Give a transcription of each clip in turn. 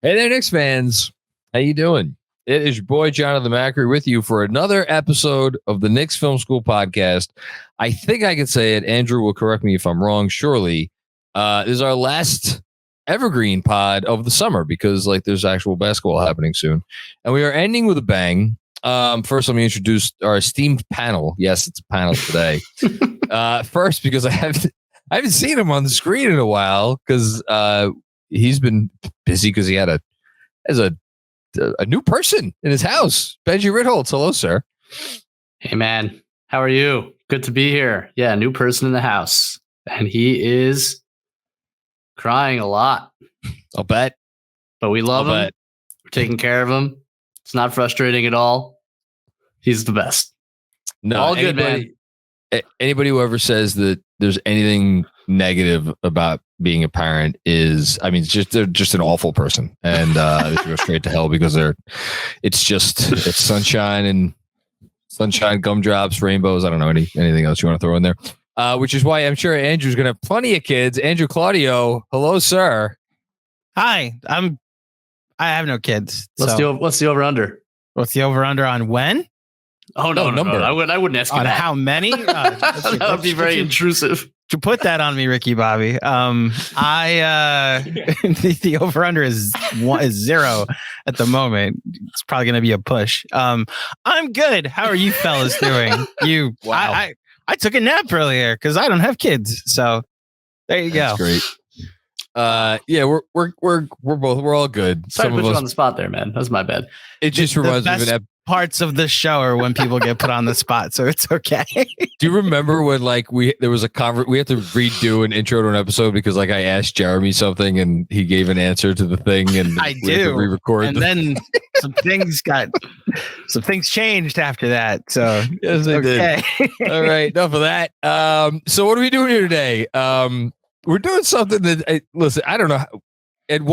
Hey there, Knicks fans. How you doing? It is your boy, Jonathan Macri, with you for another episode of the Knicks Film School Podcast. I think I can say it. Andrew will correct me if I'm wrong, surely. This is our last evergreen pod of the summer because there's actual basketball happening soon. And we are ending with a bang. First, let me introduce our esteemed panel. Yes, it's a panel today. First, because I haven't seen him on the screen in a while because he's been busy because he had a new person in his house. Benjy Ritholtz. Hello, sir. Hey, man. How are you? Good to be here. Yeah, new person in the house. And he is crying a lot. I'll bet. But we love him. We're taking care of him. It's not frustrating at all. He's the best. No, all good, man. Anybody who ever says that there's anything negative about being a parent they're just an awful person, and they should go straight to hell because it's sunshine, gumdrops, rainbows. I don't know anything else you want to throw in there. Which is why I'm sure Andrew's gonna have plenty of kids. Andrew Claudio, hello, sir. Hi, I have no kids. What's the over/under? What's the over/under on when? Oh no, number. I wouldn't ask you on that. How many? That would be very intrusive. To put that on me, Ricky Bobby. The over/under is 0 at the moment. It's probably going to be a push. I'm good. How are you fellas doing? Wow. I took a nap earlier because I don't have kids. So there you go. That's great. Yeah, we're all good. Sorry to put you on the spot there, man. That's my bad. It just reminds me of parts of the show are when people get put on the spot, so it's okay. Do you remember when there was a we had to redo an intro to an episode because I asked Jeremy something and he gave an answer to the thing and we had to re-record and then some things changed after that. So yes, they did. All right, enough of that. So what are we doing here today? We're doing something that listen, I don't know.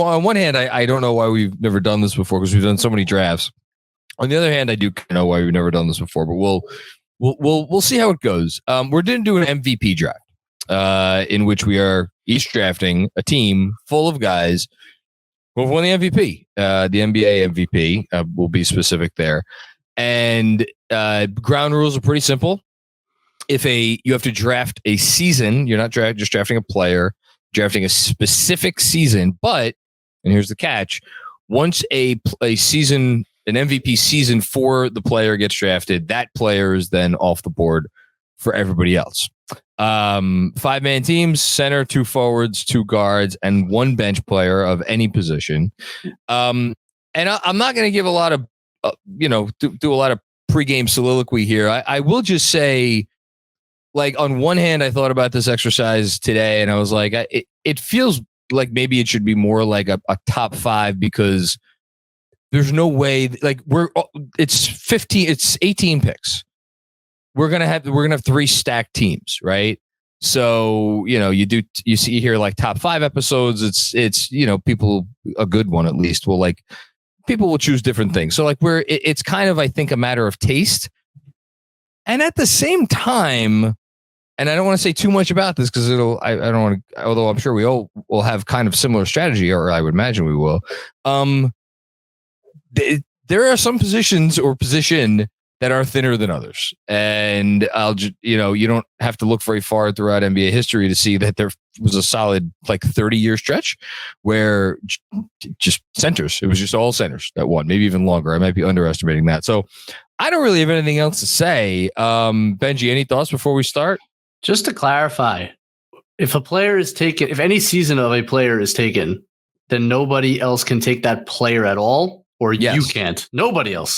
On one hand, I don't know why we've never done this before because we've done so many drafts. On the other hand, I do know why we've never done this before, but we'll see how it goes. We're going to do an MVP draft, in which we are each drafting a team full of guys who have won the MVP, the NBA MVP. We'll be specific there, and ground rules are pretty simple. You have to draft a season, you're not just drafting a player, drafting a specific season. But, and here's the catch: once a season. An MVP season for the player gets drafted, that player is then off the board for everybody else. 5-man teams, center, 2 forwards, 2 guards, and 1 bench player of any position. And I'm not going to give a lot of, do a lot of pregame soliloquy here. I will just say, on one hand, I thought about this exercise today, and I was like, it feels like maybe it should be more like a top 5 because there's no way it's 18 picks. We're gonna have 3 stacked teams, right? So you see here top 5 episodes. It's people, a good one at least, will people will choose different things. So it's kind of, I think, a matter of taste. And at the same time, and I don't want to say too much about this because I don't want to, although I'm sure we all will have kind of similar strategy, or I would imagine we will. There are some positions or position that are thinner than others. And you don't have to look very far throughout NBA history to see that there was a solid 30-year stretch where just centers, it was just all centers that won, maybe even longer. I might be underestimating that. So I don't really have anything else to say. Benjy, any thoughts before we start? Just to clarify, if any season of a player is taken, then nobody else can take that player at all. Or yes. You can't. Nobody else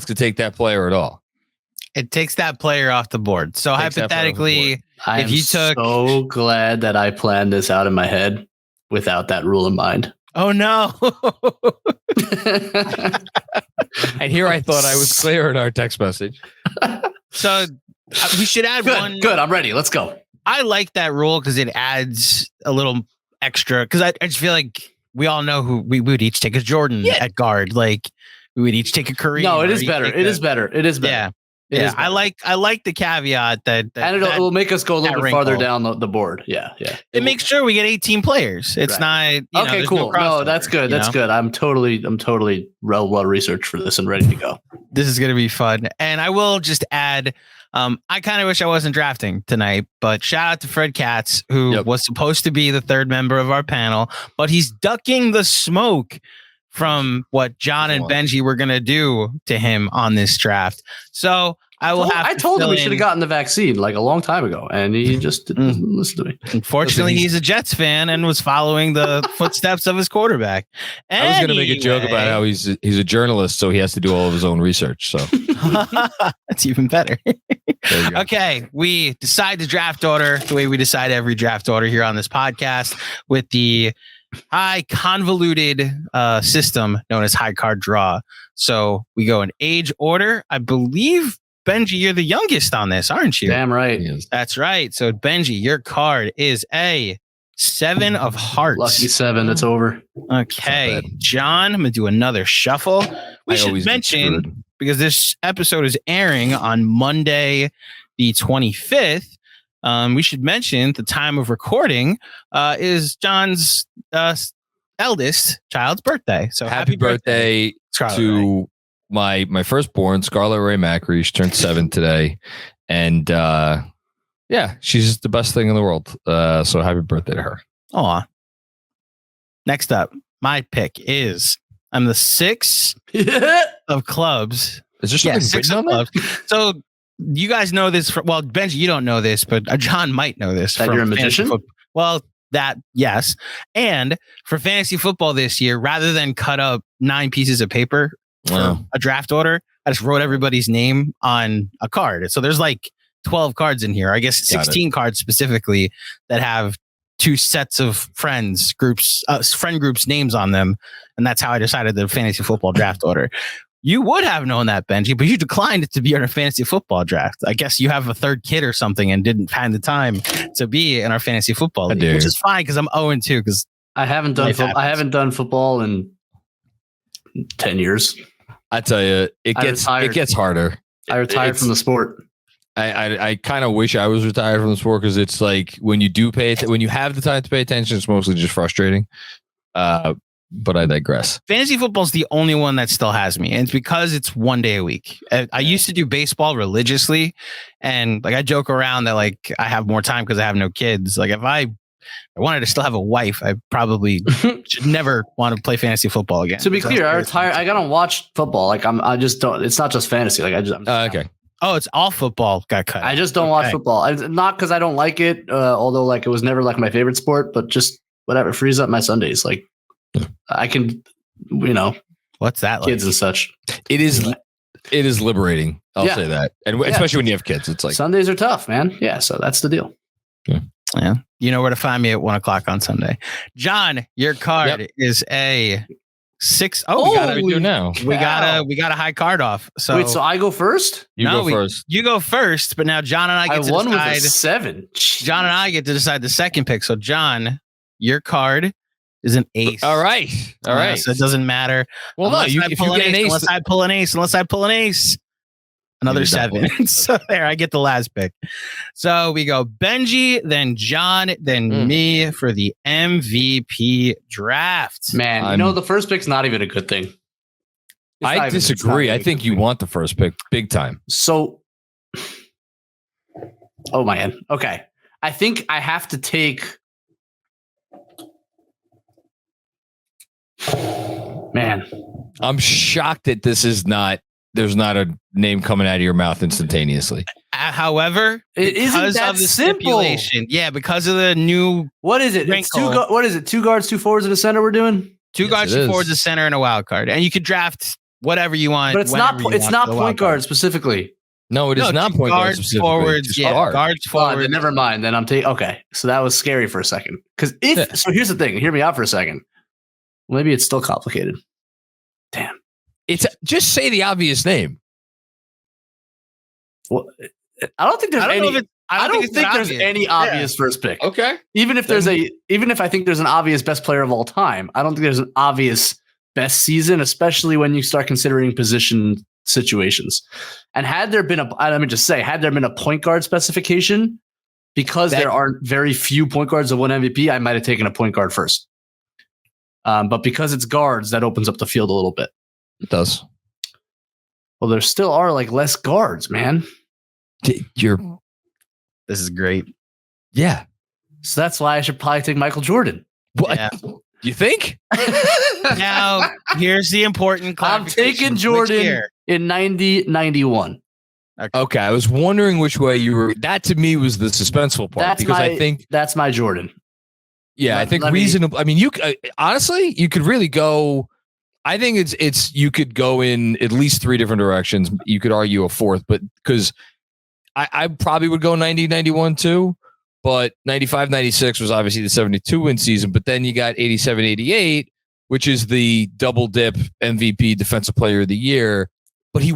could take that player at all. It takes that player off the board. So hypothetically, I'm so glad that I planned this out in my head without that rule in mind. Oh no! And here I thought I was clear in our text message. So we should add one. Good. I'm ready. Let's go. I like that rule because it adds a little extra. Because I just feel like we all know who we would each take a Jordan at guard. We would each take a Kareem. No, it is better. It is better. Yeah. Yeah, I like the caveat that and it'll make us go a little bit farther down the board. Yeah. It makes sure we get 18 players. It's not okay. Cool. No, that's good. That's good. I'm totally well researched for this and ready to go. This is going to be fun. And I will just add, I kind of wish I wasn't drafting tonight, but shout out to Fred Katz, who was supposed to be the third member of our panel, but he's ducking the smoke from what John and Benji were going to do to him on this draft. So I told him he should have gotten the vaccine like a long time ago, and he just didn't listen to me. Unfortunately, he's a Jets fan and was following the footsteps of his quarterback. I was going to make a joke about how he's a journalist, so he has to do all of his own research. So that's even better. Okay, we decide the draft order the way we decide every draft order here on this podcast with the high convoluted system known as high card draw. So we go in age order. I believe, Benji, you're the youngest on this, aren't you? Damn right. That's right. So Benji, your card is a 7 of hearts. Lucky 7. It's over. Okay, John, I'm going to do another shuffle. We should mention, because this episode is airing on Monday, the 25th, we should mention the time of recording is John's eldest child's birthday. So happy birthday to my firstborn, Scarlett Ray Macri. She turned 7 today. And she's just the best thing in the world. So happy birthday to her. Aw. Next up, my pick is I'm the 6 of clubs. Is there something 6 of clubs? So you guys know this. Benji, you don't know this, but John might know this. That you're a magician? Yes. And for fantasy football this year, rather than cut up 9 pieces of paper for a draft order, I just wrote everybody's name on a card. So there's like 12 cards in here. I guess 16 cards specifically that have 2 sets of friend groups names on them. And that's how I decided the fantasy football draft order. You would have known that, Benji, but you declined to be in our fantasy football draft. I guess you have a third kid or something and didn't find the time to be in our fantasy football league, which is fine because I'm 0-2 because I haven't done football in 10 years. I tell you, it gets harder. I retired from the sport. I kind of wish I was retired from the sport because it's like when you do when you have the time to pay attention, it's mostly just frustrating. But I digress. Fantasy football is the only one that still has me. And it's because it's 1 day a week. I used to do baseball religiously. And like I joke around that like I have more time because I have no kids. Like if I wanted to still have a wife, I probably should never want to play fantasy football again. To be clear, I retired. I gotta watch football. Like I just don't. It's not just fantasy. Like okay. Oh, it's all football got cut. I just don't watch football. Not because I don't like it. Although like it was never like my favorite sport, but just whatever frees up my Sundays. Like I can, what's that like? Kids and such. It is liberating. I'll say that. And especially when you have kids, it's like Sundays are tough, man. Yeah. So that's the deal. Yeah. You know where to find me at 1:00 on Sunday. John, your card is a 6. Oh, we got a high card off. So wait, so I go first? You go first. You go first, but now John and I get to won decide. With a 7. Jeez. John and I get to decide the second pick. So John, your card is an ace. All right. So it doesn't matter. Well, no, if you get an ace, unless I pull an ace, another 7. So there, I get the last pick. So we go Benji, then John, then me for the MVP draft. Man, the first pick's not even a good thing. I disagree. I think you want the first pick big time. So, oh man. Okay. I think I have to take. Man, I'm shocked that there's not a name coming out of your mouth instantaneously. However, it isn't that of the simple. Stipulation. Yeah, because of the new. What is it? It's what is it? 2 guards, 2 forwards, and a center. We're doing 2 guards, 2 forwards, a center, and a wild card. And you could draft whatever you want. But it's not point guard specifically. No, it is not point guard specifically. Forwards, guards, forwards. Then never mind. Then I'm taking. Okay, so that was scary for a second. Because so here's the thing. Hear me out for a second. Maybe it's still complicated. Damn. It's just say the obvious name. Well, I don't think there's I don't think there's any obvious first pick. Okay. Even if I think there's an obvious best player of all time, I don't think there's an obvious best season, especially when you start considering position situations. And had there been a point guard specification, because there aren't very few point guards that won MVP, I might have taken a point guard first. But because it's guards, that opens up the field a little bit. It does. Well, there still are like less guards, man. This is great. Yeah. So that's why I should probably take Michael Jordan. What? Yeah. You think? Now, here's the important I'm taking Jordan in 90-91. Okay, I was wondering which way you were. That to me was the suspenseful part I think that's my Jordan. Yeah, I think reasonable. I mean, you honestly, you could really go. I think it's you could go in at least three different directions. You could argue a fourth, but because I probably would go 90-91 too. But 95-96 was obviously the 72 win season. But then you got 87-88, which is the double dip MVP Defensive Player of the Year. But he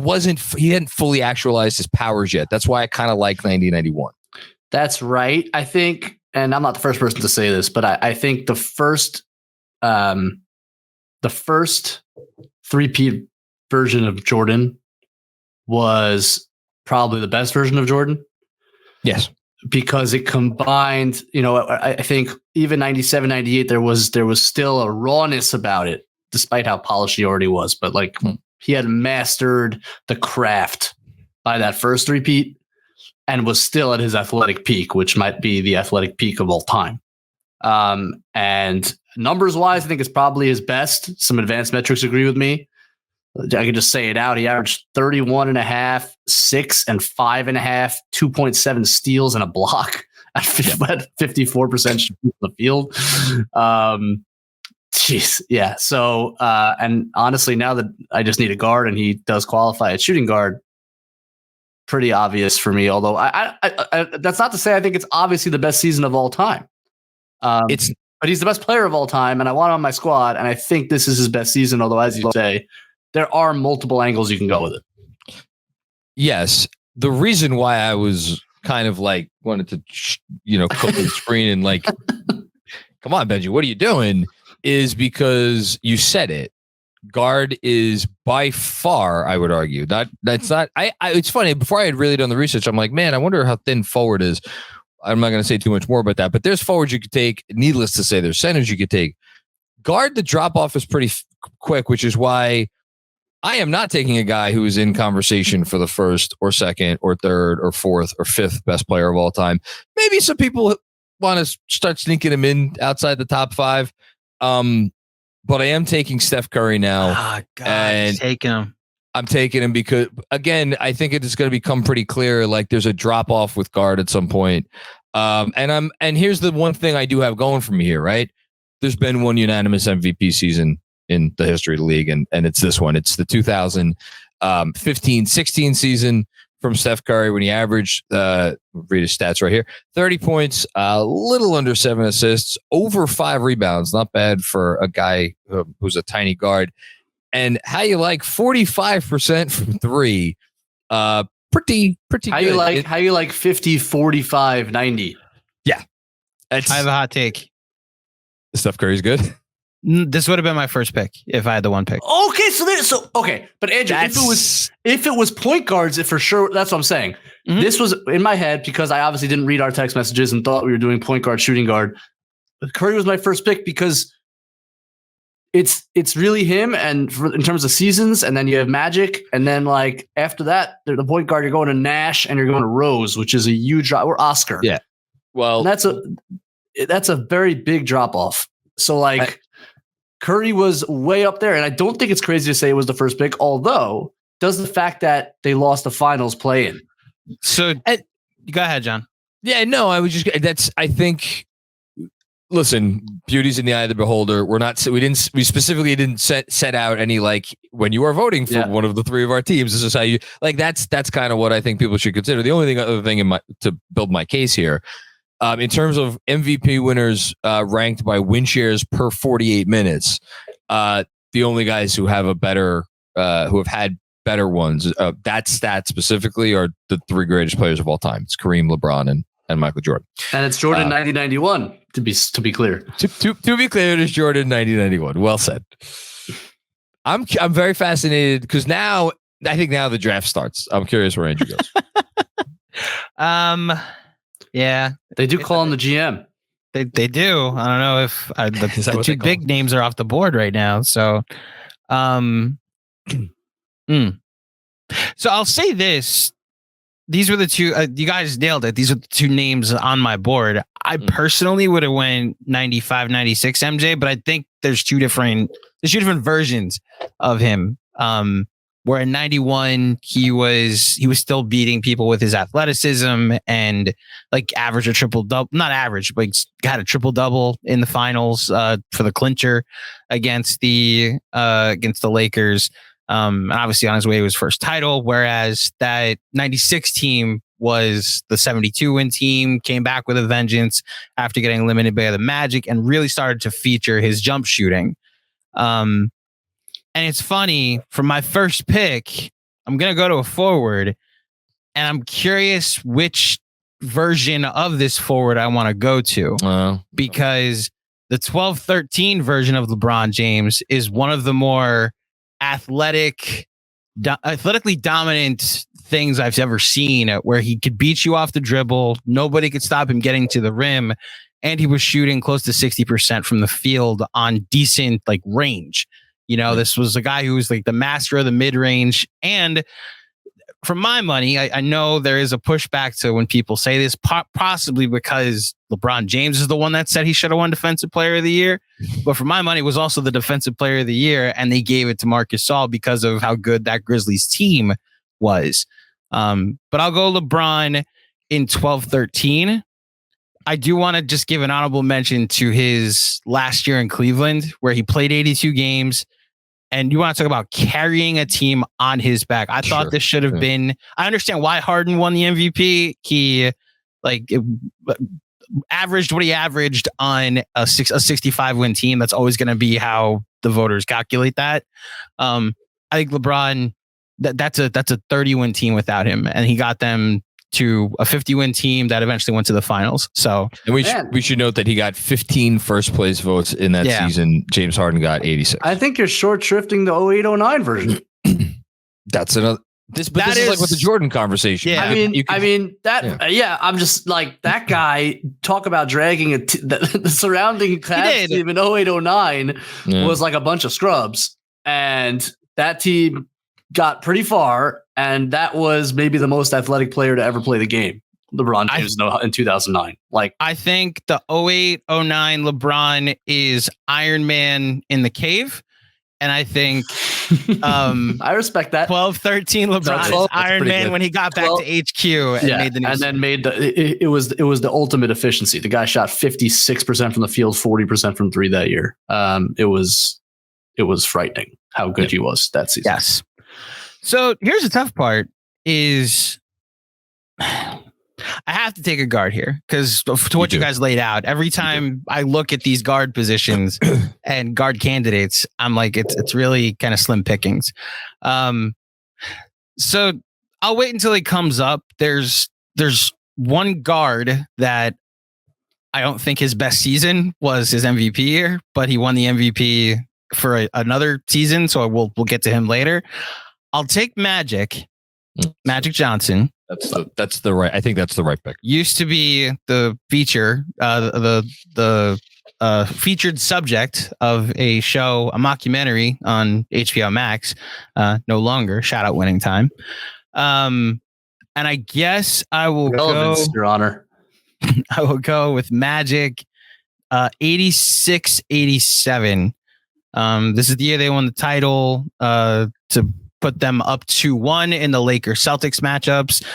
hadn't fully actualized his powers yet. That's why I kind of like 90-91. That's right. I think, and I'm not the first person to say this, but I think the first three-peat version of Jordan was probably the best version of Jordan. Yes. Because it combined, I think even 97-98, there was still a rawness about it, despite how polished he already was. But he had mastered the craft by that first three-peat and was still at his athletic peak, which might be the athletic peak of all time. And numbers-wise, I think it's probably his best. Some advanced metrics agree with me. I can just say it out. He averaged 31.5, 6 and 5.5, 2.7 steals and a block at 54% from the field. Yeah. So, and honestly, now that I just need a guard and he does qualify at shooting guard, pretty obvious for me. Although I that's not to say I think it's obviously the best season of all time. But he's the best player of all time, and I want him on my squad. And I think this is his best season. Although, as you say, there are multiple angles you can go with it. Yes. The reason why I was kind of wanted to, click the screen and come on, Benji, what are you doing? Is because you said it. Guard is by far, I would argue. It's funny. Before I had really done the research, I'm like, man, I wonder how thin forward is. I'm not going to say too much more about that, but there's forwards you could take. Needless to say, there's centers you could take. Guard, the drop off is pretty quick, which is why I am not taking a guy who is in conversation for the first or second or third or fourth or fifth best player of all time. Maybe some people want to start sneaking him in outside the top five. But I am taking Steph Curry now. And taking him. I'm taking him because, again, I think it is going to become pretty clear. There's a drop off with guard at some point. And here's the one thing I do have going for me here, right? There's been one unanimous MVP season in the history of the league, and it's this one. It's the 2015-16 season from Steph Curry when he averaged, read his stats right here, 30 points, a little under 7 assists, over 5 rebounds. Not bad for a guy who's a tiny guard. And how you like 45% from 3. Pretty how good. How you like 50, 45, 90? Yeah. I have a hot take. Steph Curry's good. This would have been my first pick if I had the one pick. Okay, but Andrew, if it was point guards, for sure, that's what I'm saying. Mm-hmm. This was in my head because I obviously didn't read our text messages and thought we were doing point guard, shooting guard. Curry was my first pick because it's really him, and in terms of seasons, and then you have Magic, and then after that, the point guard, you're going to Nash and you're going to Rose, which is a huge drop, or Oscar. Yeah, well, and that's a very big drop off. So Curry was way up there, and I don't think it's crazy to say it was the first pick, although does the fact that they lost the finals play in? So go ahead, John. Yeah, no, I was just, I think, listen, beauty's in the eye of the beholder. We specifically didn't set out any, when you are voting for one of the three of our teams, this is how you, that's kind of what I think people should consider. The only other thing to build my case here, in terms of MVP winners ranked by win shares per 48 minutes, the only guys who have who have had better ones, that stat specifically, are the 3 greatest players of all time. It's Kareem, LeBron, and Michael Jordan. And it's Jordan 90-91, to be clear. To be clear, it is Jordan 90-91. Well said. I'm very fascinated because now I think now the draft starts. I'm curious where Andrew goes. Yeah, They do call him the GM. they do. I don't know if the two big names are off the board right now. So, So I'll say this. These were the two, you guys nailed it. These are the two names on my board. I personally would have went 95, 96 MJ, but I think there's two different versions of him. Where in 91, he was still beating people with his athleticism and like average a triple double, not average, but got a triple double in the finals for the clincher against the Lakers. And obviously on his way to his first title, whereas that 96 team was the 72 win team, came back with a vengeance after getting eliminated by the Magic and really started to feature his jump shooting. And it's funny, for my first pick, I'm going to go to a forward, and I'm curious which version of this forward I want to go to, because the 12-13 version of LeBron James is one of the more athletically dominant things I've ever seen, where he could beat you off the dribble. Nobody could stop him getting to the rim. And he was shooting close to 60% from the field on decent like range. You know, this was a guy who was like the master of the mid range. And for my money, I know there is a pushback to when people say this, possibly because LeBron James is the one that said he should have won Defensive Player of the Year. But for my money, it was also the Defensive Player of the Year, and they gave it to Marc Gasol because of how good that Grizzlies team was. But I'll go LeBron in 12-13. I do want to just give an honorable mention to his last year in Cleveland, where he played 82 games. And you want to talk about carrying a team on his back. I thought this should have been, I understand why Harden won the MVP. He averaged what he averaged on a 65 win team. That's always going to be how the voters calculate that. I think LeBron, that's a 30 win team without him. And he got them to a 50-win team that eventually went to the finals. So, and we should note that he got 15 first place votes in that season. James Harden got 86. I think you're short shrifting the 08-09 version. That's another. This is like with the Jordan conversation. Yeah, I'm just like that guy. Talk about dragging the surrounding Cavs team in 08-09 was like a bunch of scrubs, and that team got pretty far. And that was maybe the most athletic player to ever play the game, LeBron James, in 2009. Like, I think the 08-09 LeBron is Iron Man in the cave. And I think I respect that. 12-13 LeBron is Iron Man when he got back to HQ and made the news. And then made it was the ultimate efficiency. The guy shot 56% from the field, 40% from three that year. It was frightening how good he was that season. Yes. So here's the tough part is I have to take a guard here because to what you guys laid out, every time I look at these guard positions and guard candidates, I'm like, it's really kind of slim pickings. So I'll wait until he comes up. There's one guard that I don't think his best season was his MVP year, but he won the MVP for another season. So we'll get to him later. I'll take Magic Johnson. That's the right. I think that's the right pick. Used to be the feature, the featured subject of a show, a mockumentary on HBO Max. No longer. Shout out Winning Time. And I guess I will go, Your Honor. I will go with Magic, 86-87. This is the year they won the title. To put them up 2-1 in the Lakers Celtics matchups.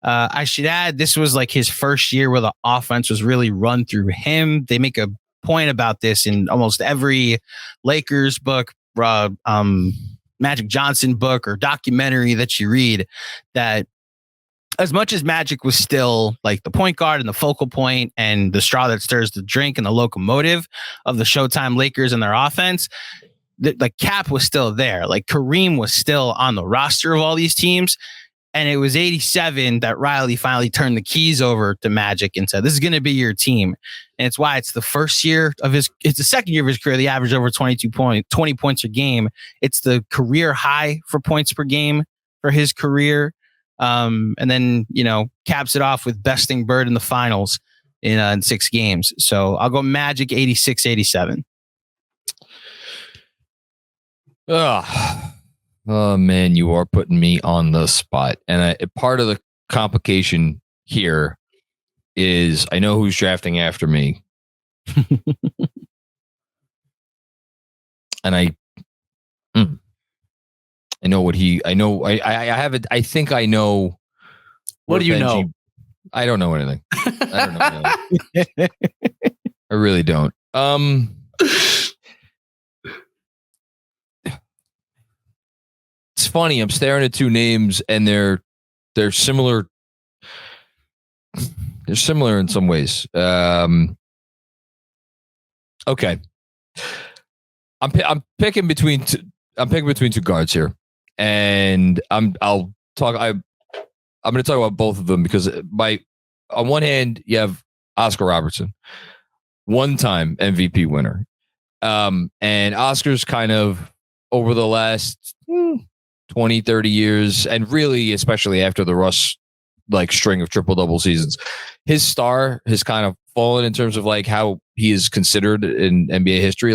I should add, this was like his first year where the offense was really run through him. They make a point about this in almost every Lakers book, Magic Johnson book or documentary that you read, that as much as Magic was still like the point guard and the focal point and the straw that stirs the drink and the locomotive of the Showtime Lakers and their offense, the cap was still there. Like Kareem was still on the roster of all these teams. And it was 87 that Riley finally turned the keys over to Magic and said, this is going to be your team. And it's why it's the second year of his career. The average over 20 points a game. It's the career high for points per game for his career. And then, caps it off with besting Bird in the finals in 6 games. So I'll go Magic 86-87. Oh man, you are putting me on the spot. And part of the complication here is I know who's drafting after me. And I know what I have it. I think I know. What do you know? I don't know anything. I don't know anything. I really don't. It's funny. I'm staring at 2 names and they're similar. They're similar in some ways. Okay. I'm picking between 2 guards here, and I'm going to talk about both of them because on one hand you have Oscar Robertson, 1-time MVP winner, and Oscar's kind of over the last 20, 30 years, and really especially after the Russ string of triple-double seasons, his star has kind of fallen in terms of how he is considered in NBA history.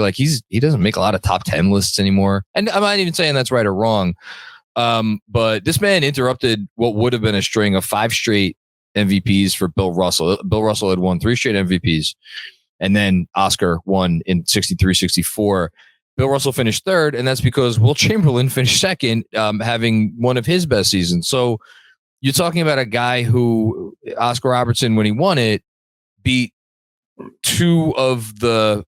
He doesn't make a lot of top 10 lists anymore. And I'm not even saying that's right or wrong. But this man interrupted what would have been a string of 5 straight MVPs for Bill Russell. Bill Russell had won 3 straight MVPs. And then Oscar won in 63-64. Bill Russell finished 3rd, and that's because Will Chamberlain finished 2nd, having one of his best seasons. So you're talking about a guy who, Oscar Robertson, when he won it, beat 2 of the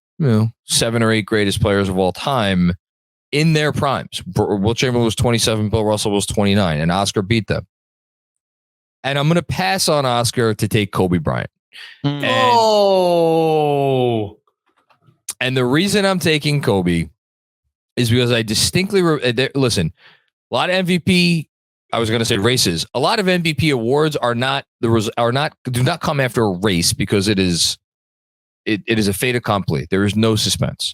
7 or 8 greatest players of all time in their primes. Will Chamberlain was 27, Bill Russell was 29, and Oscar beat them. And I'm going to pass on Oscar to take Kobe Bryant. And the reason I'm taking Kobe is because I distinctly listen. A lot of MVP, I was going to say races. A lot of MVP awards do not come after a race because it is a fait accompli. There is no suspense.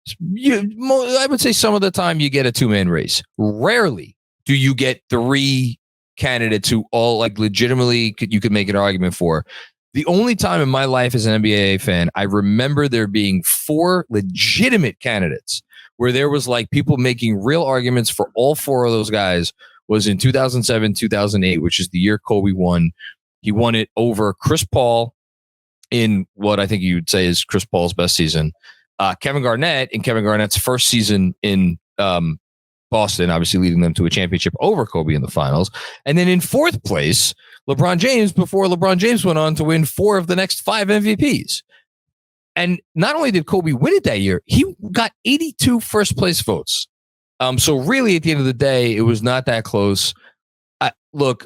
I would say some of the time you get a 2-man race. Rarely do you get 3 candidates who all legitimately you could make an argument for. The only time in my life as an NBA fan, I remember there being 4 legitimate candidates where there was people making real arguments for all 4 of those guys was in 2007, 2008, which is the year Kobe won. He won it over Chris Paul in what I think you would say is Chris Paul's best season. Kevin Garnett in Kevin Garnett's first season in Boston, obviously leading them to a championship over Kobe in the finals. And then in 4th place, LeBron James, before LeBron James went on to win 4 of the next 5 MVPs. And not only did Kobe win it that year, he got 82 first place votes. So really, at the end of the day, it was not that close. Am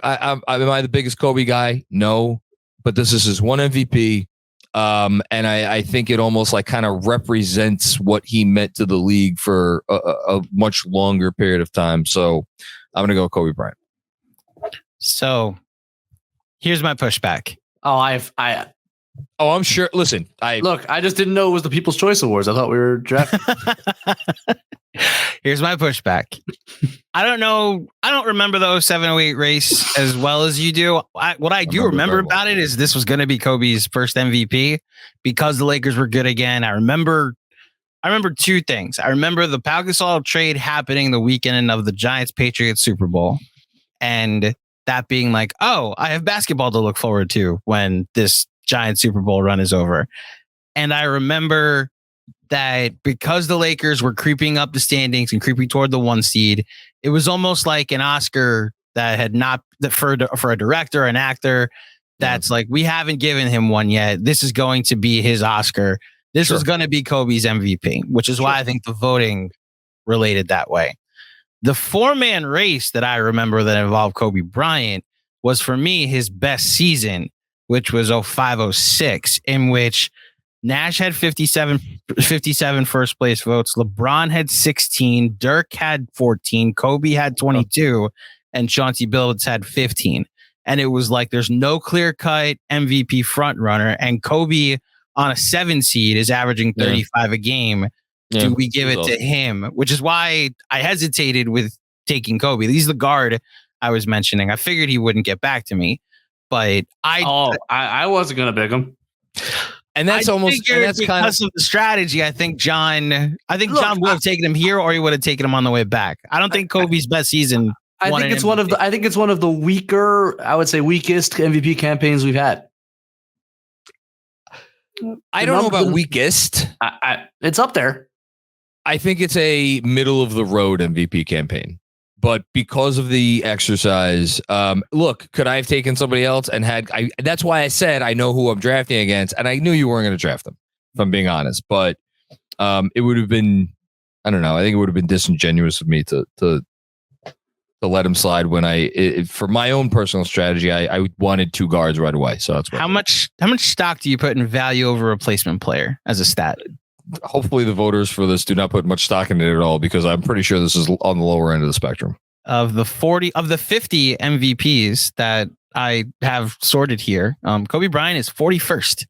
I the biggest Kobe guy? No, but this is his 1 MVP. And I think it almost kind of represents what he meant to the league for a much longer period of time. So I'm going to go Kobe Bryant. So here's my pushback. I'm sure. Listen, I just didn't know it was the People's Choice Awards. I thought we were drafting. Here's my pushback. I don't know. I don't remember the 07-08 race as well as you do. What I do remember about it is this was going to be Kobe's first MVP because the Lakers were good again. I remember 2 things. I remember the Pau Gasol trade happening the weekend of the Giants-Patriots Super Bowl. And that being I have basketball to look forward to when this Giant Super Bowl run is over. And I remember that because the Lakers were creeping up the standings and creeping toward the 1 seed, it was almost like an Oscar that had not for a director, an actor that's we haven't given him one yet. This is going to be his Oscar. This was going to be Kobe's MVP, which is why I think the voting related that way. The 4-man race that I remember that involved Kobe Bryant was for me his best season, which was 05-06, in which Nash had 57 first place votes. LeBron had 16. Dirk had 14. Kobe had 22. And Chauncey Billups had 15. And it was there's no clear-cut MVP frontrunner. And Kobe on a 7 seed is averaging 35 a game. Do we give it to him? Which is why I hesitated with taking Kobe. He's the guard I was mentioning. I figured he wouldn't get back to me, but I wasn't gonna pick him. And that's almost because kind of the strategy. I think John would have taken him here, or he would have taken him on the way back. I don't think Kobe's best season. I think it's one of the weaker, I would say weakest MVP campaigns we've had. I don't know about weakest. It's up there. I think it's a middle of the road MVP campaign. But because of the exercise, look, could I have taken somebody else and that's why I said I know who I'm drafting against, and I knew you weren't going to draft them, if I'm being honest. But it would have been, I don't know, I think it would have been disingenuous of me to let him slide when for my own personal strategy, I wanted 2 guards right away. So that's what how much stock do you put in value over replacement player as a stat? Hopefully the voters for this do not put much stock in it at all, because I'm pretty sure this is on the lower end of the spectrum. Of the 50 MVPs that I have sorted here, Kobe Bryant is 41st.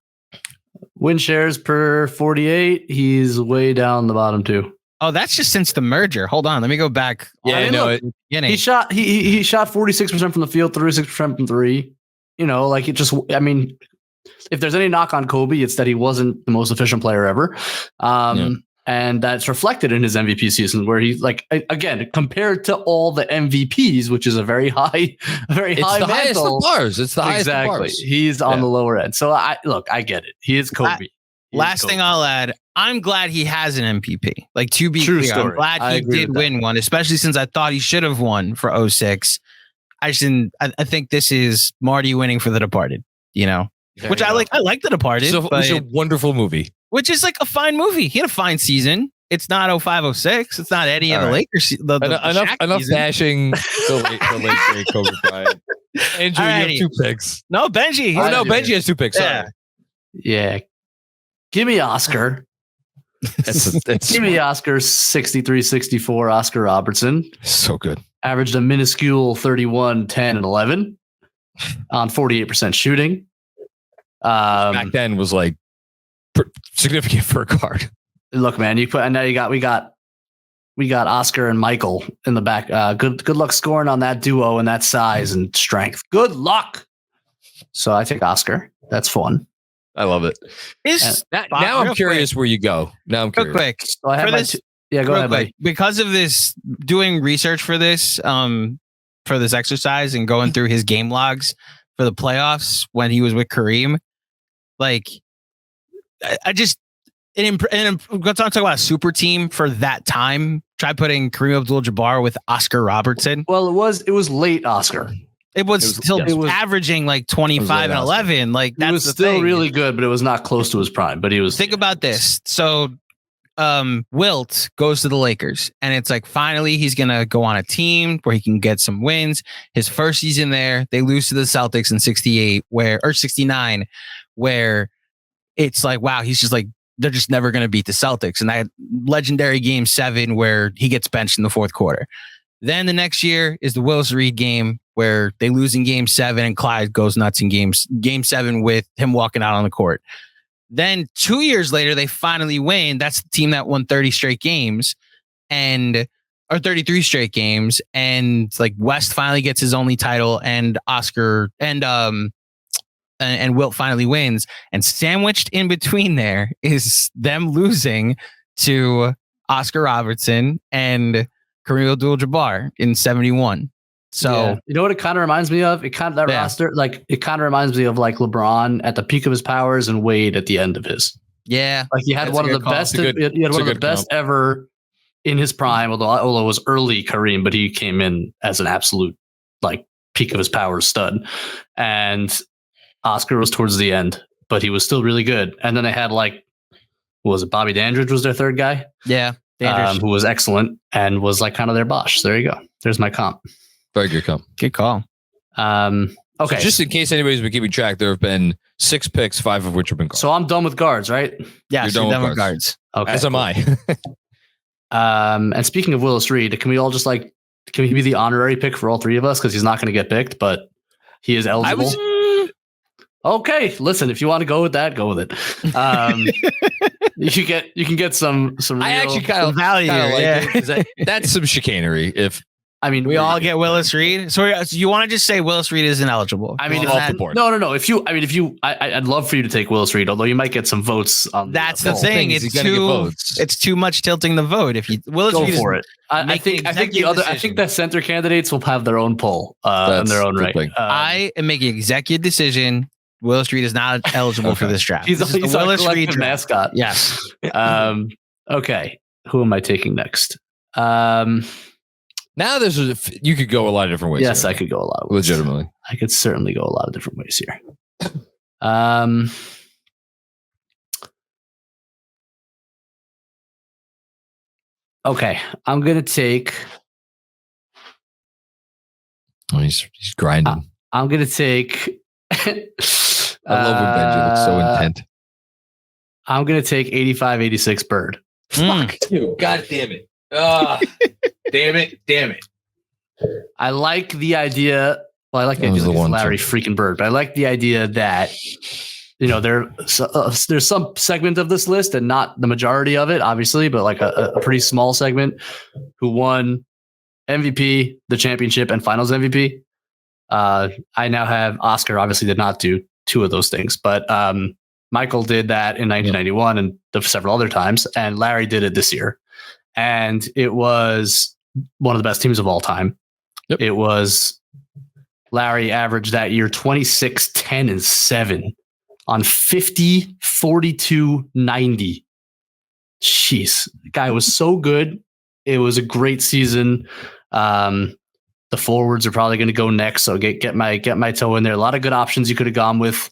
Win shares per 48. He's way down the bottom too. Oh, that's just since the merger. Hold on, let me go back. Yeah, he shot 46% from the field, 36% from 3. You know, like it just. I mean, if there's any knock on Kobe, it's that he wasn't the most efficient player ever. And that's reflected in his MVP season, where he's like, again, compared to all the MVPs, which is a very high mantle. Highest of bars. It's the highest of bars. He's on the lower end. So I get it. He is Kobe. Last thing I'll add, I'm glad he has an MVP. Like, to be clear, I'm glad he did win one, especially since I thought he should have won for 06. I think this is Marty winning for The Departed, you know? Which I like. I like The Departed. It's a wonderful movie. Which is like a fine movie. He had a fine season. It's not 05-06. It's not Eddie and the Lakers. Enough bashing the late great Kobe Bryant. Andrew, you have 2 picks. No, Benjy. Benjy has 2 picks. Yeah. Give me Oscar. Give me Oscar 63-64. Oscar Robertson. So good. Averaged a minuscule 31, 10, and 11 on 48% shooting. Back then was like significant for a guard. Look, man, we got Oscar and Michael in the back. Good luck scoring on that duo and that size and strength. Good luck. So I take Oscar. That's fun. I love it. Now I'm curious where you go. Now I'm curious. Real quick. So go ahead, buddy. Because of this, doing research for this exercise and going through his game logs for the playoffs when he was with Kareem, like, I just, I'm going to talk about a super team for that time. Try putting Kareem Abdul-Jabbar with Oscar Robertson. Well, it was late Oscar. It was averaging like 25 and 11. Like, that was still really good, but it was not close to his prime. But he was. Think about this. So, Wilt goes to the Lakers, and it's like finally he's gonna go on a team where he can get some wins. His first season there, they lose to the Celtics in 69, where it's like, wow, he's just like, they're just never gonna beat the Celtics. And that legendary Game 7 where he gets benched in the fourth quarter. Then the next year is the Willis Reed game where they lose in Game 7 and Clyde goes nuts in Game 7 with him walking out on the court. Then 2 years later, they finally win. That's the team that won 30 straight games or 33 straight games. And like West finally gets his only title, and Oscar and Wilt finally wins. And sandwiched in between there is them losing to Oscar Robertson and Kareem Abdul-Jabbar in 71. So you know what it kind of reminds me of? Roster, like it kind of reminds me of like LeBron at the peak of his powers and Wade at the end of his. Yeah, like he had one of the best. He had one of the best ever in his prime. Although it was early Kareem, but he came in as an absolute like peak of his powers stud. And Oscar was towards the end, but he was still really good. And then they had like, what was it? Bobby Dandridge was their third guy. Yeah, who was excellent and was like kind of their Bosh. There you go. There's my comp. Very good comp. Good call. Okay. So just in case anybody's been keeping track, there have been 6 picks, 5 of which have been guards. So I'm done with guards, right? Yeah, you're done with guards. Okay. As am I. And speaking of Willis Reed, can we all just can he be the honorary pick for all 3 of us? Because he's not going to get picked, but he is eligible. Okay, listen, if you want to go with that, go with it. You can get some real, I actually kind of value. That's some chicanery. If I mean, we all get Willis Reed. So you want to just say Willis Reed isn't eligible? I mean, off the board. No. I'd love for you to take Willis Reed, although you might get some votes on. That's the thing. It's too much tilting the vote. If you Willis go Reed for it, I think the center candidates will have their own poll in their own right. I am making an executive decision. Willis Reed is not eligible for this draft. He's the Willis Reed mascot. Yes. Okay. Who am I taking next? Now you could go a lot of different ways. Yes, here. I could go a lot of ways. Legitimately. I could certainly go a lot of different ways here. Okay, I'm gonna take. Oh, he's grinding. I'm gonna take. I love when Benji looks so intent. I'm gonna take 85-86 Bird. Fuck you! God damn it! Damn it! I like the idea. Well, I like the idea of Larry freaking Bird, but I like the idea that there's some segment of this list, and not the majority of it, obviously, but like a pretty small segment, who won MVP, the championship, and Finals MVP. I now have Oscar. Obviously, did not do two of those things, but Michael did that in 1991 and several other times, and Larry did it this year, and it was one of the best teams of all time. Yep. It was Larry averaged that year 26, 10, and 7 on 50, 42, 90. Jeez, the guy was so good. It was a great season. The forwards are probably going to go next, so get my toe in there. A lot of good options you could have gone with,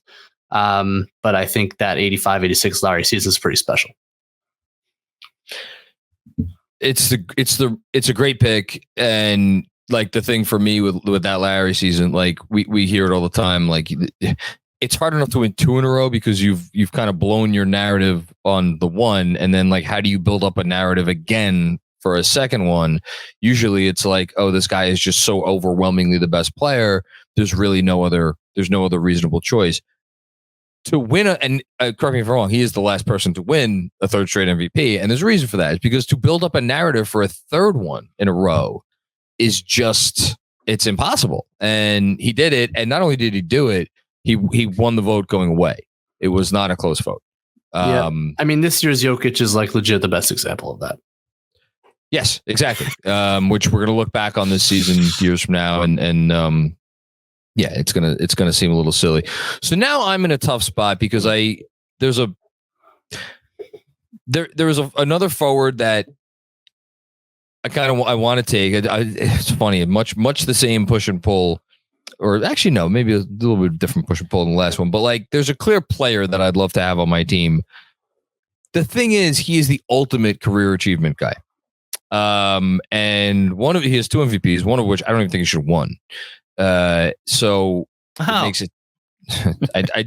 but I think that 85-86 Larry season is pretty special. It's a great pick, and like the thing for me with that Larry season, like we hear it all the time. Like it's hard enough to win 2 in a row because you've kind of blown your narrative on the one, and then like how do you build up a narrative again for a second one? Usually it's like, oh, this guy is just so overwhelmingly the best player. There's no other reasonable choice to win. And correct me if I'm wrong, he is the last person to win a third straight MVP. And there's a reason for that. It's because to build up a narrative for a third one in a row is it's impossible. And he did it. And not only did he do it, he won the vote going away. It was not a close vote. I mean, this year's Jokic is like legit the best example of that. Yes, exactly. Which we're going to look back on this season years from now, and yeah, it's gonna seem a little silly. So now I'm in a tough spot because there was another forward that I want to take. It's funny, much the same push and pull, or actually no, maybe a little bit different push and pull than the last one. But like, there's a clear player that I'd love to have on my team. The thing is, he is the ultimate career achievement guy. And he has 2 MVPs, one of which I don't even think he should have won. So it makes it.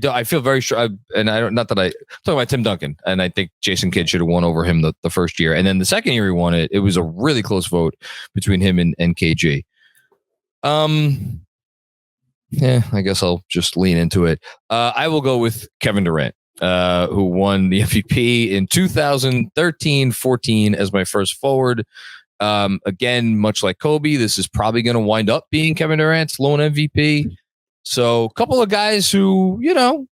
I feel very sure. I'm talking about Tim Duncan, and I think Jason Kidd should have won over him the first year, and then the second year he won it. It was a really close vote between him and KG. Yeah, I guess I'll just lean into it. I will go with Kevin Durant, who won the MVP in 2013-14 as my first forward. Again, much like Kobe, this is probably going to wind up being Kevin Durant's lone MVP. So a couple of guys who, a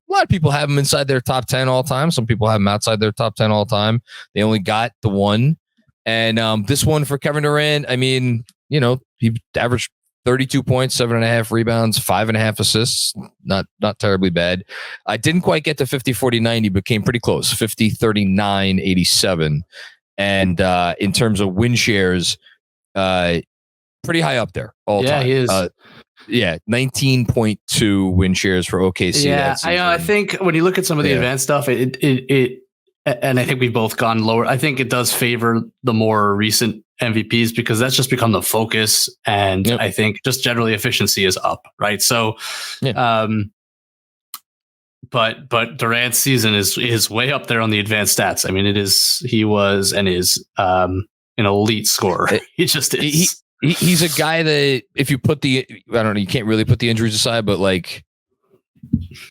lot of people have them inside their top 10 all time. Some people have them outside their top 10 all time. They only got the one. And this one for Kevin Durant, I mean, he averaged 32 points, 7.5 rebounds, 5.5 assists. Not terribly bad. I didn't quite get to 50-40-90, but came pretty close. 50-39-87. And in terms of win shares, pretty high up there all time. He is. 19.2 win shares for OKC. Yeah, I think when you look at some of the advanced stuff, it and I think we've both gone lower. I think it does favor the more recent MVPs because that's just become the focus, and I think just generally efficiency is up, right? So, but Durant's season is way up there on the advanced stats. I mean, he was and is an elite scorer. He just is. He's a guy that if you put you can't really put the injuries aside, but like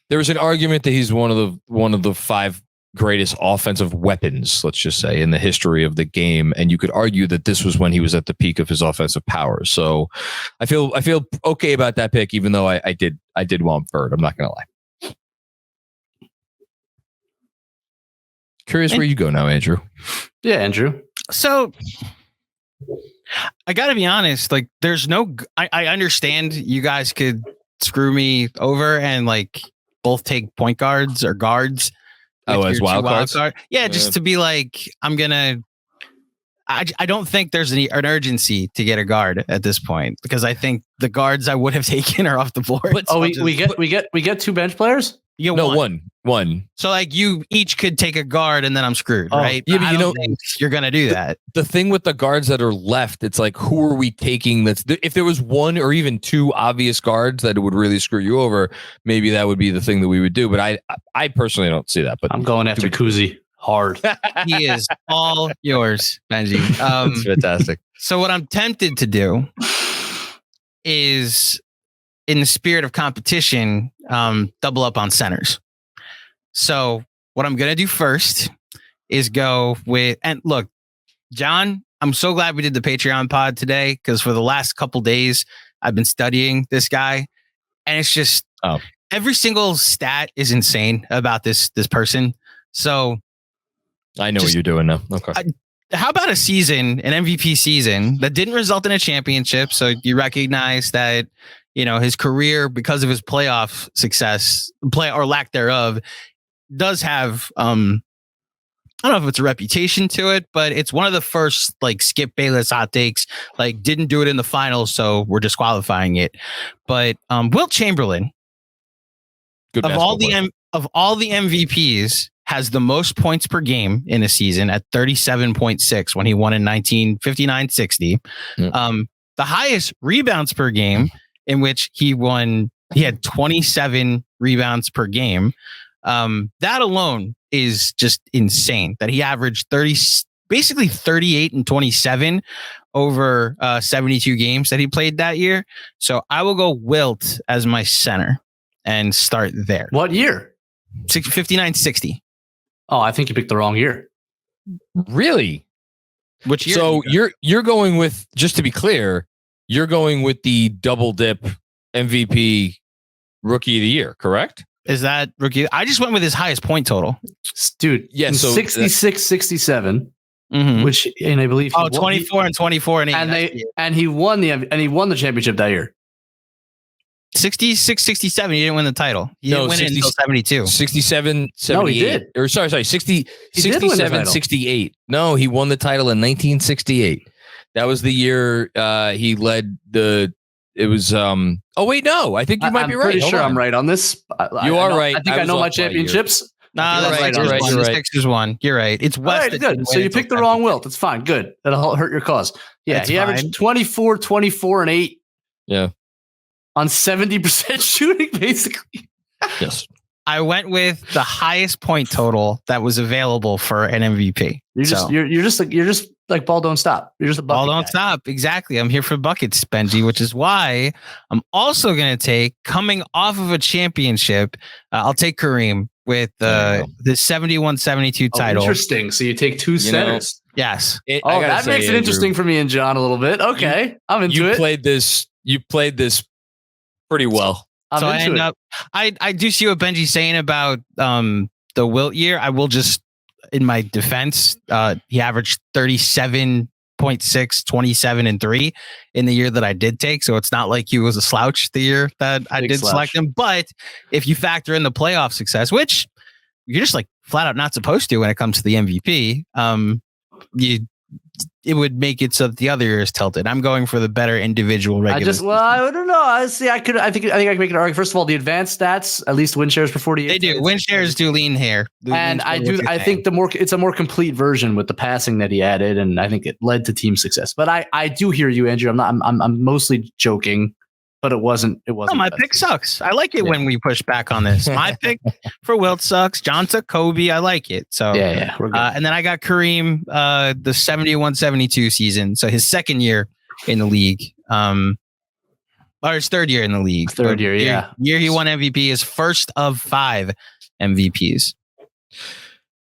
there's an argument that he's one of the 5 greatest offensive weapons, let's just say, in the history of the game. And you could argue that this was when he was at the peak of his offensive powers. So I feel okay about that pick, even though I did want Bird. I'm not going to lie. Curious where you go now, Andrew. Yeah, Andrew. So I got to be honest, like there's no, I understand you guys could screw me over and like both take point guards or guards. As wild cards? Yeah, just to be like, I don't think there's an urgency to get a guard at this point because I think the guards I would have taken are off the board. But, we get 2 bench players? You get one. So like you each could take a guard and then I'm screwed, right? Yeah, but I don't think you're gonna do that. The thing with the guards that are left, it's like, who are we taking? If there was 1 or even 2 obvious guards that would really screw you over, maybe that would be the thing that we would do. But I personally don't see that. But I'm going after Kuzi hard. He is all yours, Benji. That's fantastic. So what I'm tempted to do is, in the spirit of competition, double up on centers. So what I'm going to do first is go with, and look, John, I'm so glad we did the Patreon pod today because for the last couple days, I've been studying this guy and it's just every single stat is insane about this person. So I know what you're doing now. Okay. How about a season, an MVP season that didn't result in a championship? So you recognize that, you know, his career, because of his playoff success, or lack thereof, does have, I don't know if it's a reputation to it, but it's one of the first like Skip Bayless hot takes, like didn't do it in the finals. So we're disqualifying it. But Wilt Chamberlain, of all the MVPs, has the most points per game in a season at 37.6 when he won in 1959-60. The highest rebounds per game in which he had 27 rebounds per game. That alone is just insane that he averaged 38 and 27 over 72 games that he played that year. So I will go Wilt as my center and start there. What year? 59-60. Oh, I think you picked the wrong year. Really? Which year? So you're going with, just to be clear, you're going with the double dip MVP rookie of the year, correct? Is that rookie? I just went with his highest point total. Dude, yeah, so 66, 67, which, and I believe 24 and 24 and he won the championship that year. 66, 67. He didn't win the title. He didn't win it until 72. 67, 78. No, he did. Or sorry, 67, 68. No, he won the title in 1968. That was the year he led the. It was. Oh wait, no. I think you might be right. I'm pretty sure I'm right on this. You are right. I think I know my championships. Nah, that's right. You're right. You're right. Sixers won. You're right. It's West. Right, good. So you picked the wrong Wilt. It's fine. Good. That'll hurt your cause. Yeah, he averaged 24, 24, and 8. Yeah. On 70% shooting, basically. Yes. I went with the highest point total that was available for an MVP. You're just like ball don't stop. You're just a bucket ball don't guy. stop. Exactly. I'm here for buckets, Benji, which is why I'm also going to take, coming off of a championship, I'll take Kareem with the 71-72 title. Interesting. So you take 2 centers. Yes. That makes it interesting for me and John a little bit. Okay, I'm into it. You played this pretty well. I do see what Benji's saying about the Wilt year. I will just, in my defense, he averaged 37.6, 27 and 3 in the year that I did take. So it's not like he was a slouch the year that I did select him. But if you factor in the playoff success, which you're just like flat out not supposed to when it comes to the MVP, it would make it so that the other year is tilted. I'm going for the better individual regular. I don't know. I think I can make an argument. First of all, the advanced stats, at least win shares per 48. They do. Win shares do lean here. And I think it's a more complete version with the passing that he added, and I think it led to team success. But I do hear you, Andrew. I'm mostly joking, but it wasn't. No, my pick sucks. I like it when we push back on this. My pick for Wilt sucks. John took Kobe. I like it. So yeah, we're good. And then I got Kareem, the 71-72 season. So his second year in the league, or his third year in the league. Year he won MVP. His first of 5 MVPs.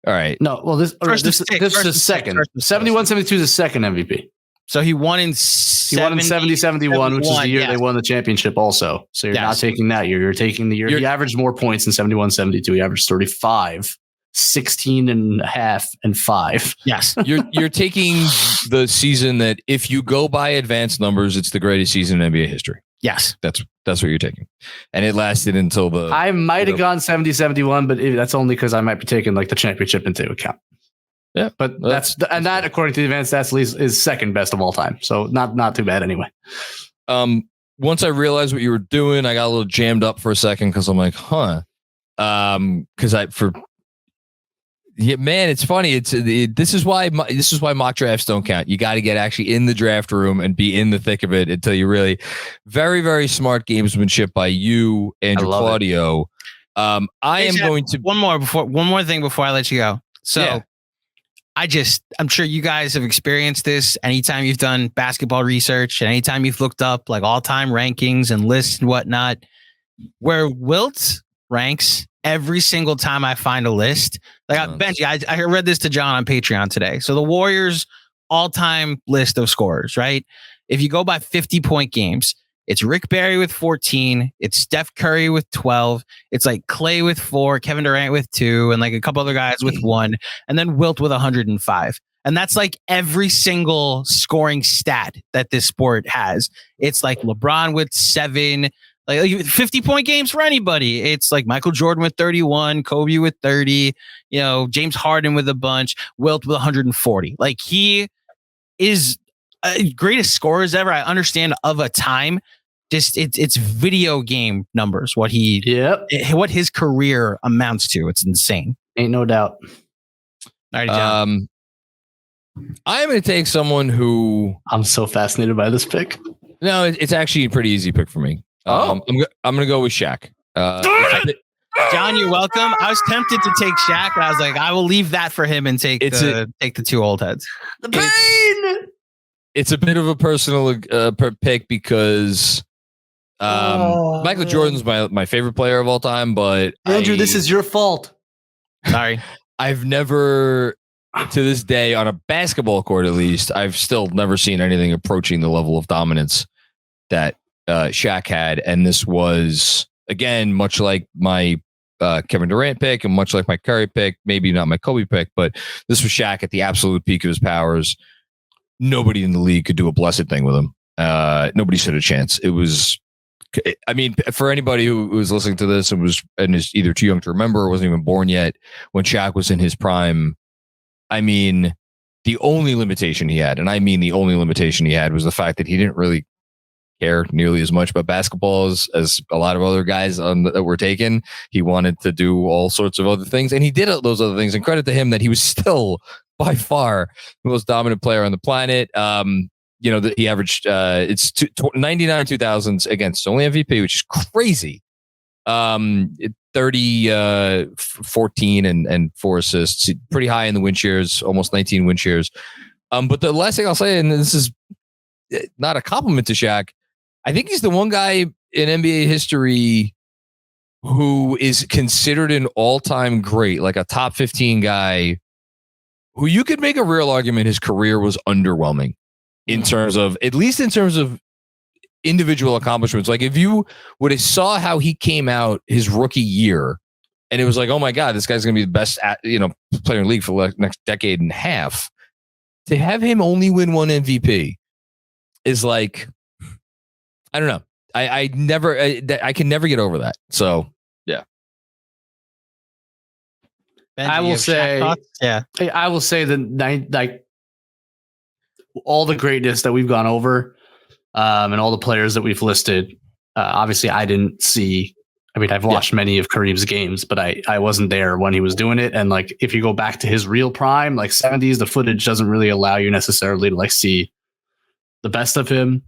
All right. No, well, this is the second. 71-72 is the second MVP. So he won in 70-71, which is the year they won the championship also. So you're not taking that year. You're taking the year. He averaged more points in 71-72. He averaged 35, 16 and a half, and 5. Yes. You're taking the season that, if you go by advanced numbers, it's the greatest season in NBA history. Yes. That's what you're taking. And it lasted until the... I might have gone 70-71, but that's only because I might be taking like the championship into account. Yeah, but that according to the advanced stats list is second best of all time. So not too bad anyway. Once I realized what you were doing, I got a little jammed up for a second because I'm like, man, it's funny. This is why mock drafts don't count. You got to get actually in the draft room and be in the thick of it until you really, very, very smart gamesmanship by you, Andrew Claudio. I am going to one more thing before I let you go. So. Yeah. I'm sure you guys have experienced this anytime you've done basketball research and anytime you've looked up like all-time rankings and lists and whatnot, where Wilt ranks every single time I find a list. Like Benji, I read this to John on Patreon today. So the Warriors all-time list of scorers, right? If you go by 50-point games, it's Rick Barry with 14. It's Steph Curry with 12. It's like Clay with 4, Kevin Durant with 2, and like a couple other guys with 1, and then Wilt with 105. And that's like every single scoring stat that this sport has. It's like LeBron with 7, like 50-point games for anybody. It's like Michael Jordan with 31, Kobe with 30, James Harden with a bunch, Wilt with 140. Like he is greatest scorers ever. I understand of a time. Just it's video game numbers. What his career amounts to. It's insane. Ain't no doubt. All right, John. I'm going to take someone who I'm so fascinated by this pick. No, it's actually a pretty easy pick for me. I'm going to go with Shaq. John, you're welcome. I was tempted to take Shaq, but I was like, I will leave that for him and take the two old heads. The pain. It's a bit of a personal pick because Michael Jordan's my favorite player of all time, but Andrew, this is your fault. Sorry. I've never, to this day, on a basketball court at least, I've still never seen anything approaching the level of dominance that Shaq had. And this was, again, much like my Kevin Durant pick and much like my Curry pick, maybe not my Kobe pick, but this was Shaq at the absolute peak of his powers. Nobody in the league could do a blessed thing with him. Nobody stood a chance. It was, I mean, for anybody who was listening to this and is either too young to remember or wasn't even born yet, when Shaq was in his prime, I mean, the only limitation he had, and I mean the only limitation he had, was the fact that he didn't really care nearly as much about basketball as a lot of other guys that were taken. He wanted to do all sorts of other things, and he did those other things. And credit to him that he was still by far the most dominant player on the planet. He averaged it's 99 2000s against only MVP, which is crazy. 30, 14 and 4 assists, pretty high in the win shares, almost 19 win shares. But the last thing I'll say, and this is not a compliment to Shaq, I think he's the one guy in NBA history who is considered an all-time great, like a top 15 guy, who you could make a real argument his career was underwhelming in terms of individual accomplishments. Like if you would have saw how he came out his rookie year, and it was like, oh my God, this guy's going to be the best player in the league for the next decade and a half. To have him only win one MVP is like, I don't know. I can never get over that. So yeah. Benji, I will say that like all the greatness that we've gone over, and all the players that we've listed. Obviously, I didn't see. I mean, I've watched many of Kareem's games, but I wasn't there when he was doing it. And like, if you go back to his real prime, like 70s, the footage doesn't really allow you necessarily to like see the best of him.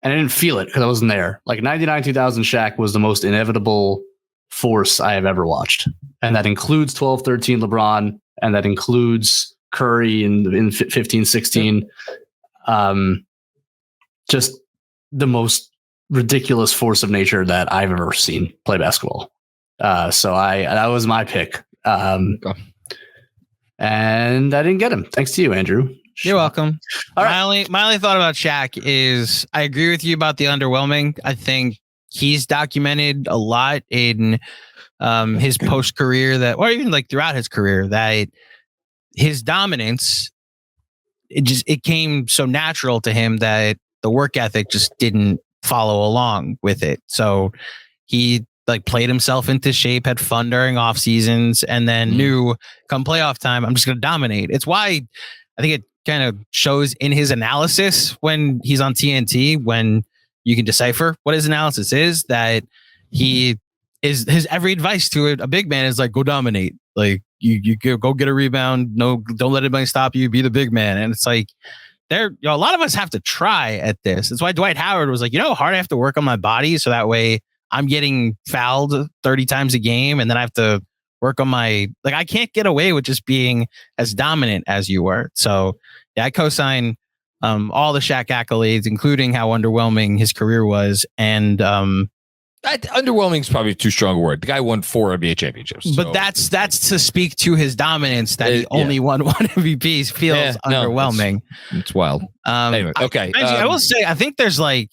And I didn't feel it because I wasn't there. Like 99 2000 Shaq was the most inevitable force I have ever watched. And that includes 12-13 LeBron, and that includes Curry in 15-16. Just the most ridiculous force of nature that I've ever seen play basketball. So that was my pick. And I didn't get him. Thanks to you, Andrew. You're welcome. All right. My only thought about Shaq is I agree with you about the underwhelming. I think he's documented a lot in his post career or even like throughout his career, that his dominance, it came so natural to him that the work ethic just didn't follow along with it. So he like played himself into shape, had fun during off seasons, and then knew come playoff time, I'm just going to dominate. It's why I think it kind of shows in his analysis when he's on TNT, when you can decipher what his analysis is, that his every advice to a big man is like, go dominate. Like you go get a rebound. No, don't let anybody stop you. Be the big man. And it's like, a lot of us have to try at this. That's why Dwight Howard was like, how hard I have to work on my body. So that way I'm getting fouled 30 times a game. And then I have to work on I can't get away with just being as dominant as you were. So yeah, I co-sign all the Shaq accolades, including how underwhelming his career was. And underwhelming is probably too strong a word. The guy won 4 NBA championships. But that's to speak to his dominance, that he only won 1 MVP feels underwhelming. It's wild. Anyway, okay. Benjy, I will say, I think there's like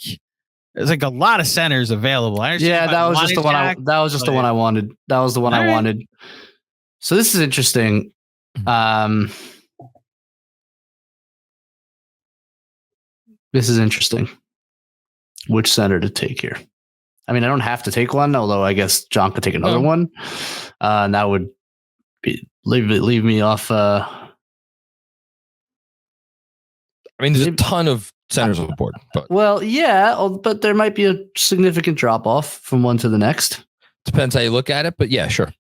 a lot of centers available. That was just the one. That was just the one I wanted. That was the one I wanted. So this is interesting. This is interesting. Which center to take here? I mean, I don't have to take one, although I guess John could take another one. And that would leave me off. I mean, there's a ton of centers on the board. But. Well, yeah, but there might be a significant drop off from one to the next. Depends how you look at it, but yeah, sure.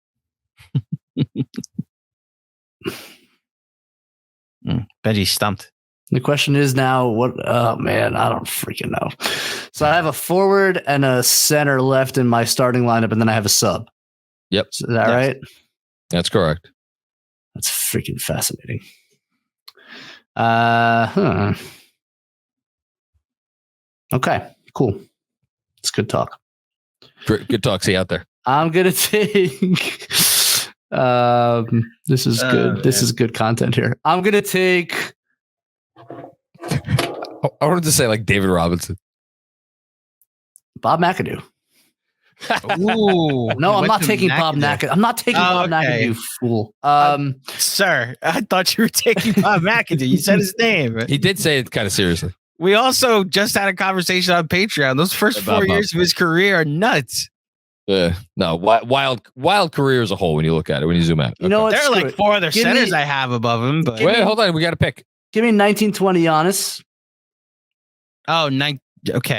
Benjy stumped. The question is now, what? Oh man, I don't freaking know. So I have a forward and a center left in my starting lineup, and then I have a sub. Yep. Is that right? That's correct. That's freaking fascinating. Okay, cool. It's good talk. Good talk. See you out there. I'm gonna take. This is good. Man. This is good content here. I'm gonna take. I wanted to say like David Robinson. Bob McAdoo. Ooh, no, I'm not taking Bob McAdoo. I'm not taking Bob McAdoo, you fool. Sir, I thought you were taking Bob McAdoo. You said his name. He did say it kind of seriously. We also just had a conversation on Patreon. Those first 4 years of his career are nuts. No, wild career as a whole when you look at it, when you zoom out. You know what? There are like 4 other centers I have above him. But wait, hold on. We got to pick. Give me 1920 Giannis. Okay.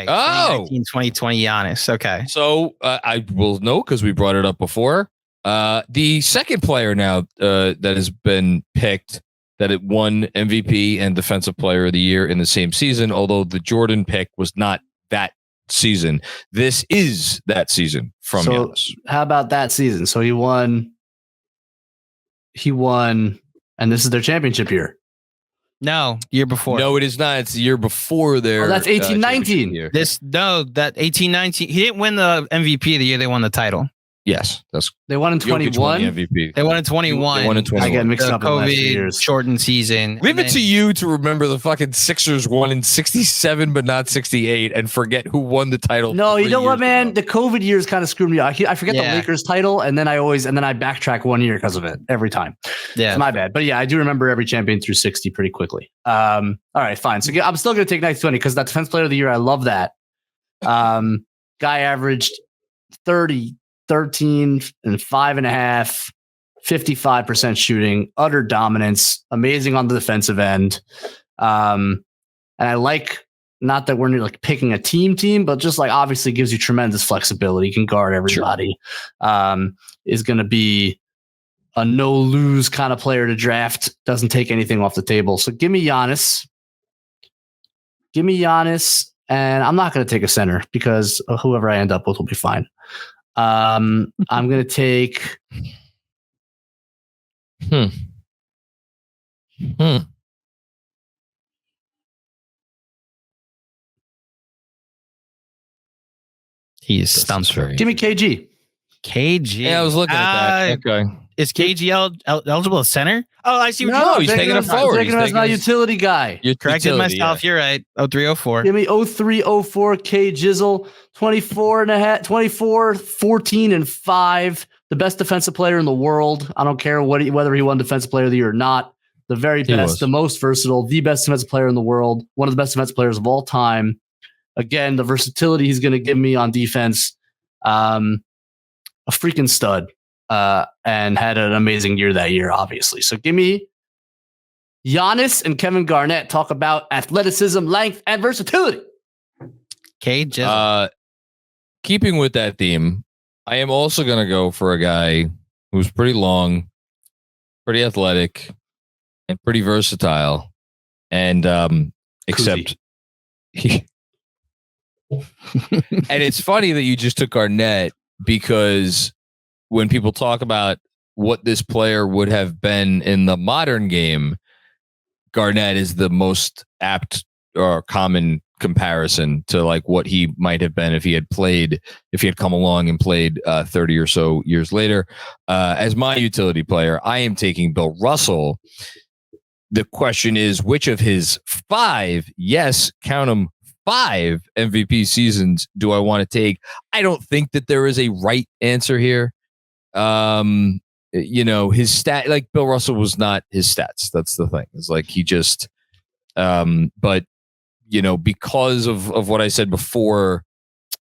2020 Giannis. Okay. So I will know because we brought it up before. The second player now that has been picked that it won MVP and Defensive Player of the Year in the same season, although the Jordan pick was not that season. This is that season from Giannis. How about that season? So he won, and this is their championship year. No, year before. No, it is not. It's the year before their. Oh, that's 18-19. That 18-19. He didn't win the MVP the year they won the title. Yes, they won in 21. MVP. They won in 21. They won in 21. I get mixed up. COVID shortened season. Leave it to you to remember the fucking Sixers won in 67, but not 68, and forget who won the title. No, you know what, man? The COVID years kind of screwed me up. I forget the Lakers title, and then I backtrack 1 year because of it every time. Yeah, it's my bad. But yeah, I do remember every champion through 60 pretty quickly. All right, fine. So I'm still going to take 1920 because that Defense Player of the Year, I love that. Guy averaged 30. 13 and 5.5, 55% shooting, utter dominance, amazing on the defensive end. And I like, not that we're like picking a team, but just like obviously gives you tremendous flexibility. You can guard everybody. Sure. Is going to be a no lose kind of player to draft. Doesn't take anything off the table. So give me Giannis. And I'm not going to take a center because whoever I end up with will be fine. I'm going to take. He is stumped. Give me KG. KG. Yeah, I was looking at that. Okay. Is KG eligible as center? Oh, I see. No, he's taking it forward. Taking him as my utility guy. You corrected myself. Yeah. You're right. 0304. Give me 0304 K Jizzle, 24, 14, and 5. The best defensive player in the world. I don't care whether he won Defensive Player of the Year or not. The very best, the most versatile, the best defensive player in the world. One of the best defensive players of all time. Again, the versatility he's going to give me on defense. A freaking stud. And had an amazing year that year, obviously. So give me Giannis and Kevin Garnett talk about athleticism, length, and versatility. Okay, keeping with that theme, I am also going to go for a guy who's pretty long, pretty athletic, and pretty versatile. And except he. And it's funny that you just took Garnett, because when people talk about what this player would have been in the modern game, Garnett is the most apt or common comparison to like what he might have been if he had come along and played 30 or so years later. As my utility player, I am taking Bill Russell. The question is, which of his 5, yes, count them, 5 MVP seasons do I want to take? I don't think that there is a right answer here. His stat, like Bill Russell was not his stats. That's the thing. It's like he just, but because of what I said before,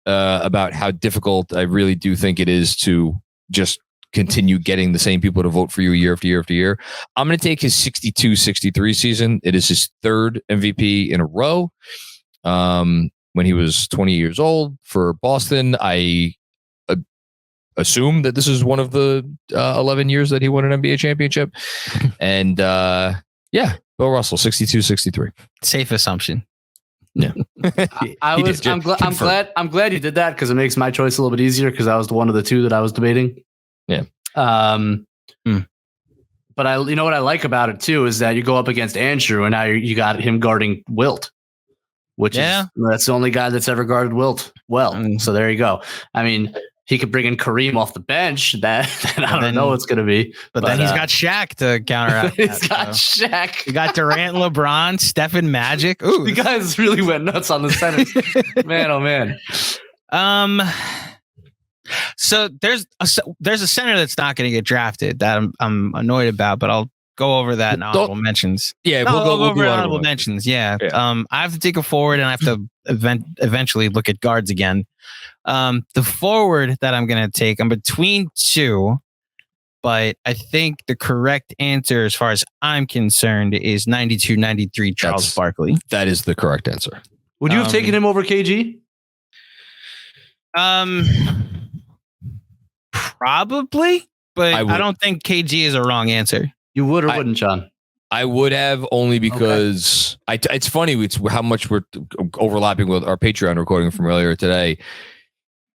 about how difficult I really do think it is to just continue getting the same people to vote for you year after year after year. I'm going to take his 62-63 season. It is his 3rd MVP in a row. When he was 20 years old for Boston, I assume that this is one of the 11 years that he won an NBA championship. And Bill Russell, 62-63. Safe assumption. Yeah. I'm glad you did that, because it makes my choice a little bit easier, because I was one of the 2 that I was debating. Yeah. But you know what I like about it too is that you go up against Andrew, and now you got him guarding Wilt, which that's the only guy that's ever guarded Wilt well. So there you go. I mean, he could bring in Kareem off the bench. That I don't know what's going to be. But then he's got Shaq to counteract. He's got Shaq. You got Durant, LeBron, Stephen, Magic. Ooh, you guys really went nuts on the centers. Man, oh man. So there's a center that's not going to get drafted that I'm annoyed about, but I'll go over that in honorable mentions. Yeah, we'll go over honorable mentions. Yeah. I have to take a forward, and I have to eventually look at guards again. The forward that I'm going to take, I'm between 2, but I think the correct answer, as far as I'm concerned, is 92-93 Charles Barkley. That is the correct answer. Would you have taken him over KG? Probably, but I don't think KG is a wrong answer. You would or wouldn't, John? I would have, only because it's funny. It's how much we're overlapping with our Patreon recording from earlier today.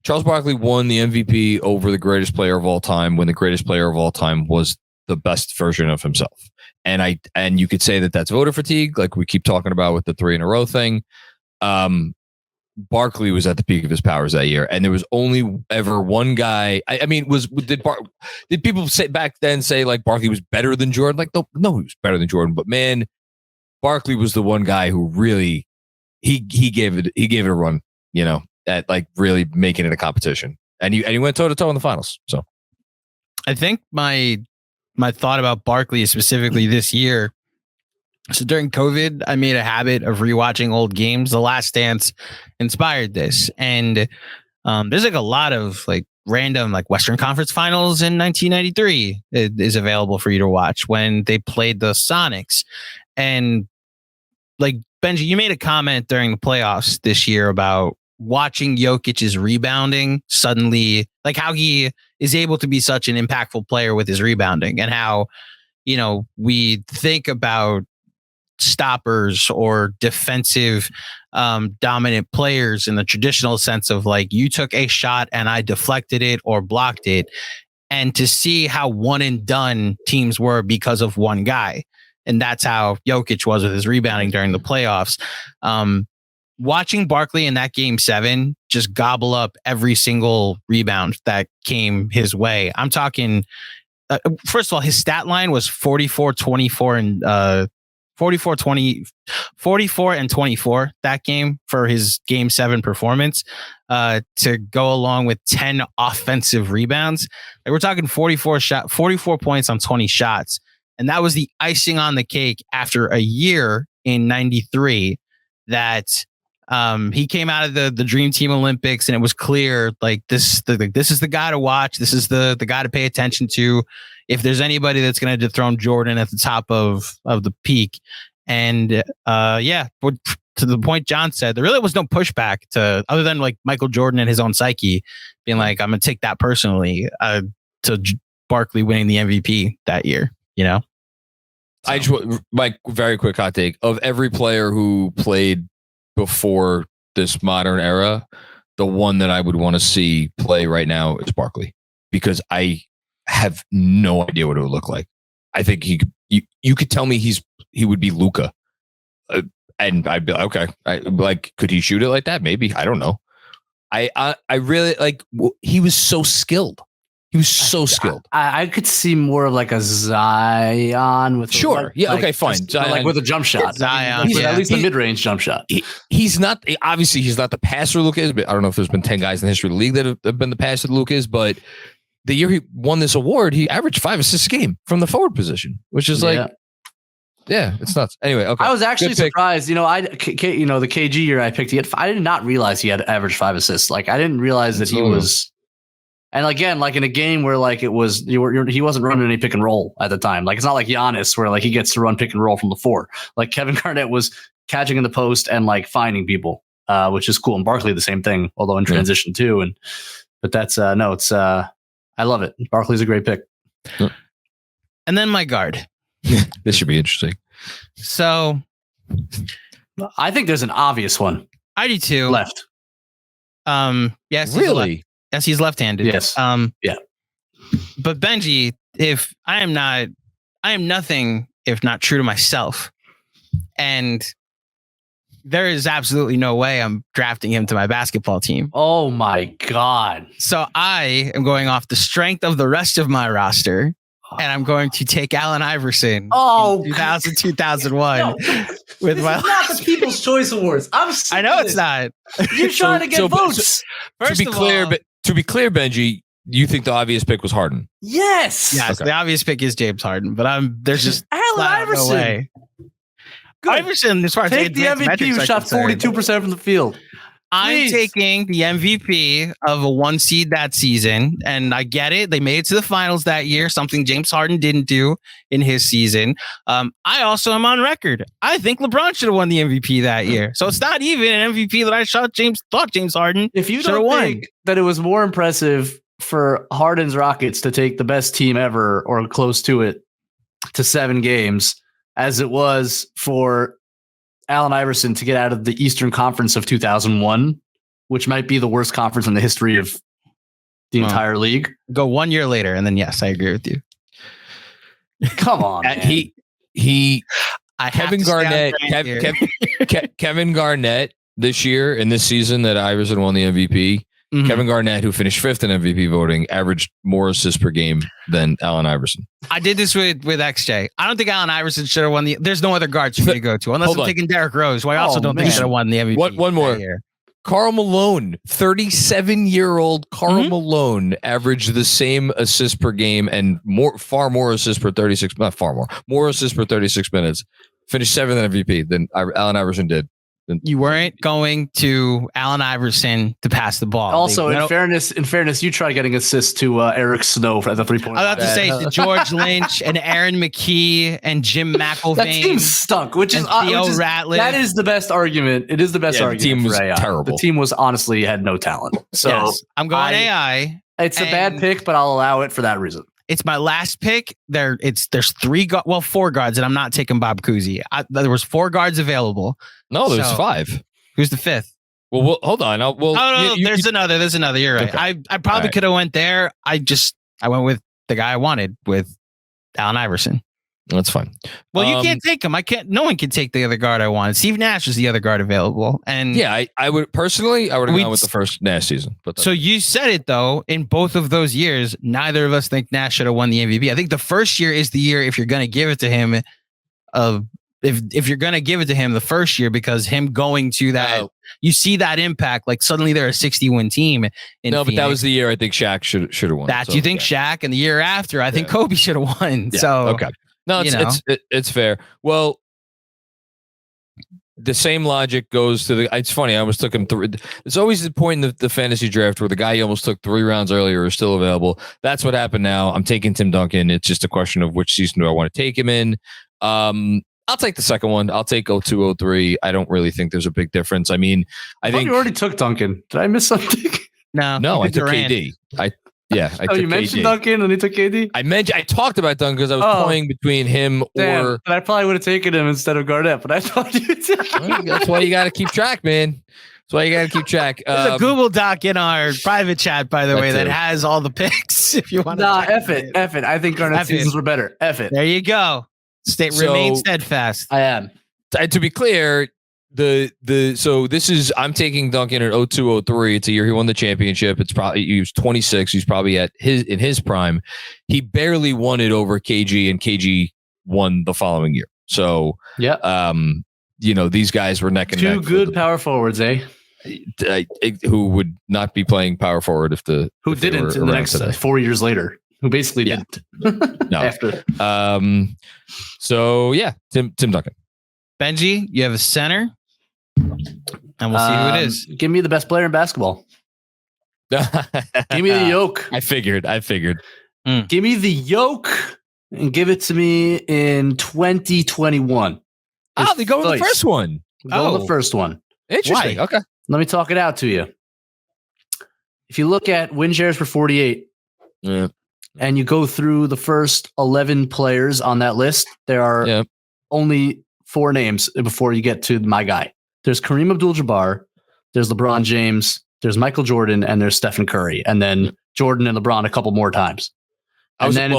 Charles Barkley won the MVP over the greatest player of all time, when the greatest player of all time was the best version of himself. And you could say that that's voter fatigue, like we keep talking about with the 3 in a row thing. Barkley was at the peak of his powers that year, and there was only ever one guy. Did people say back then say like Barkley was better than Jordan? Like, no, he was better than Jordan, but man, Barkley was the one guy who really he gave it a run, at like really making it a competition, and he went toe to toe in the finals. So I think my thought about Barkley specifically this year. So during COVID, I made a habit of rewatching old games. The Last Dance inspired this. And there's like a lot of like random like Western Conference Finals in 1993 is available for you to watch when they played the Sonics. And like Benji, you made a comment during the playoffs this year about watching Jokic's rebounding suddenly, like how he is able to be such an impactful player with his rebounding, and how, we think about stoppers or defensive dominant players in the traditional sense of like, you took a shot and I deflected it or blocked it, and to see how one and done teams were because of one guy. And that's how Jokic was with his rebounding during the playoffs. Watching Barkley in that game 7 just gobble up every single rebound that came his way. I'm talking first of all, his stat line was 44, 24, and 44 and 24 that game for his game 7 performance, to go along with 10 offensive rebounds. Like, we're talking 44 points on 20 shots. And that was the icing on the cake after a year in 93 that he came out of the Dream Team Olympics, and it was clear, like, this is the guy to watch. This is the guy to pay attention to. If there's anybody that's going to dethrone Jordan at the top of the peak. And to the point John said, there really was no pushback to, other than like Michael Jordan and his own psyche being like, I'm going to take that personally, to Barkley winning the MVP that year, you know? So. I just, my very quick hot take, of every player who played before this modern era, the one that I would want to see play right now is Barkley, because I have no idea what it would look like. I think you could tell me he would be Luka, and I'd be like, okay, could he shoot it like that? Maybe. I don't know. I really like, he was so skilled. He was so skilled. I could see more of like a Zion with okay, fine. Zion, like with a jump shot. Zion, at least a mid-range jump shot. He's not the passer Luka is, but I don't know if there's been 10 guys in the history of the league that have been the passer Luka is, but the year he won this award, he averaged 5 assists a game from the forward position, which is it's nuts. Anyway, okay. I was actually surprised. You know, the KG year I picked, I did not realize he had averaged 5 assists. Like, I didn't realize that he was. And again, like in a game where like it was, he wasn't running any pick and roll at the time. Like, it's not like Giannis where like he gets to run pick and roll from the 4. Like, Kevin Garnett was catching in the post and like finding people, which is cool. And Barkley the same thing, although in transition too. But that's I love it. Barkley's a great pick. And then my guard. This should be interesting. So I think there's an obvious one. I do too. Left. Yes. Really? Yes, he's left-handed. Yes. Yeah. But Benjy, I am nothing if not true to myself. And there is absolutely no way I'm drafting him to my basketball team. Oh my God. So I am going off the strength of the rest of my roster, and I'm going to take Allen Iverson. Oh, 2000, 2001. No, this is not the People's Choice Awards. I know it's not. You're trying to get votes. To be clear, Benjy, you think the obvious pick was Harden? Yes. Yes, okay. The obvious pick is James Harden, but there's just Allen Iverson. No way. Iverson, as far as take the MVP, who shot 42% from the field. I'm taking the MVP of a 1 seed that season, and I get it. They made it to the finals that year, something James Harden didn't do in his season. I also am on record. I think LeBron should have won the MVP that year. So it's not even an MVP that I thought James Harden. If you don't think that it was more impressive for Harden's Rockets to take the best team ever or close to it to 7 games as it was for Allen Iverson to get out of the Eastern Conference of 2001, which might be the worst conference in the history of the entire league. Go 1 year later, and then yes, I agree with you. Come on, man. Kevin Garnett this year in this season that Iverson won the MVP. Mm-hmm. Kevin Garnett, who finished 5th in MVP voting, averaged more assists per game than Allen Iverson. I did this with XJ. I don't think Allen Iverson should have won there's no other guards for me to go to, unless I'm taking Derrick Rose, who I also don't think should have won the MVP. One more. Karl Malone, 37-year-old Karl Malone averaged the same assists per game and far more assists per 36, not far more assists per 36 minutes. Finished 7th in MVP than Allen Iverson did. You weren't going to Allen Iverson to pass the ball. Also, in fairness, you try getting assists to Eric Snow at the 3-point. I was about to say to George Lynch and Aaron McKee and Jim McElvain. That team stunk, which is Ratliff. That is the best argument. It is the best argument. The team was terrible. The team was honestly had no talent. So yes, I'm going AI. It's a bad pick, but I'll allow it for that reason. It's my last pick. There's 4 guards, and I'm not taking Bob Cousy. There was 4 guards available. No, there's 5. Who's the 5th? Well, hold on. There's another. You're right. Okay. I probably could have went there. I went with the guy I wanted, with Allen Iverson. That's fine. Well, you can't take him. I can't. No one can take the other guard I wanted. Steve Nash is the other guard available, and yeah, I would personally, I would have gone with the first Nash season. But so you said it though. In both of those years, neither of us think Nash should have won the MVP. I think the first year is the year if you're going to give it to him. If you're going to give it to him the first year, because him going to that, you see that impact. Like suddenly they're a 60-win team. No, but that was the year I think Shaq should have won. That you think Shaq, and the year after I think Kobe should have won. Yeah. So okay. No, it's fair. Well, the same logic goes to the. It's funny. I almost took him through. It's always the point in the fantasy draft where the guy you almost took 3 rounds earlier is still available. That's what happened now. I'm taking Tim Duncan. It's just a question of which season do I want to take him in. I'll take the second one. I'll take 02-03. I don't really think there's a big difference. I mean, I think you already took Duncan. Did I miss something? No, I took KD. I took you mentioned KD. Duncan and he took KD? I talked about Duncan because I was playing between him or. And I probably would have taken him instead of Garnett, but I thought you would take him. That's why you got to keep track, man. That's why you got to keep track. There's a Google Doc in our private chat, by the way, that has all the picks. If you want to. F it. I think Garnett's seasons were better. F it. There you go. Remain steadfast. I am. To be clear, so this is I'm taking Duncan at 02-03. It's a year he won the championship. It's probably he was 26. He's probably in his prime. He barely won it over KG, and KG won the following year. So these guys were neck and neck. Two good power forwards, eh? Who would not be playing power forward if didn't in the next 4 years later. Who basically didn't. No. After. So yeah, Tim Duncan. Benji, you have a center, and we'll see who it is. Give me the best player in basketball. Give me the yoke. I figured. Give me the yoke and give it to me in 2021. They go with the first one. Go with the first one. Interesting. Why? Okay. Let me talk it out to you. If you look at win shares for 48, and you go through the first 11 players on that list, there are only 4 names before you get to my guy. There's Kareem Abdul-Jabbar, there's LeBron James, there's Michael Jordan, and there's Stephen Curry, and then Jordan and LeBron a couple more times. And then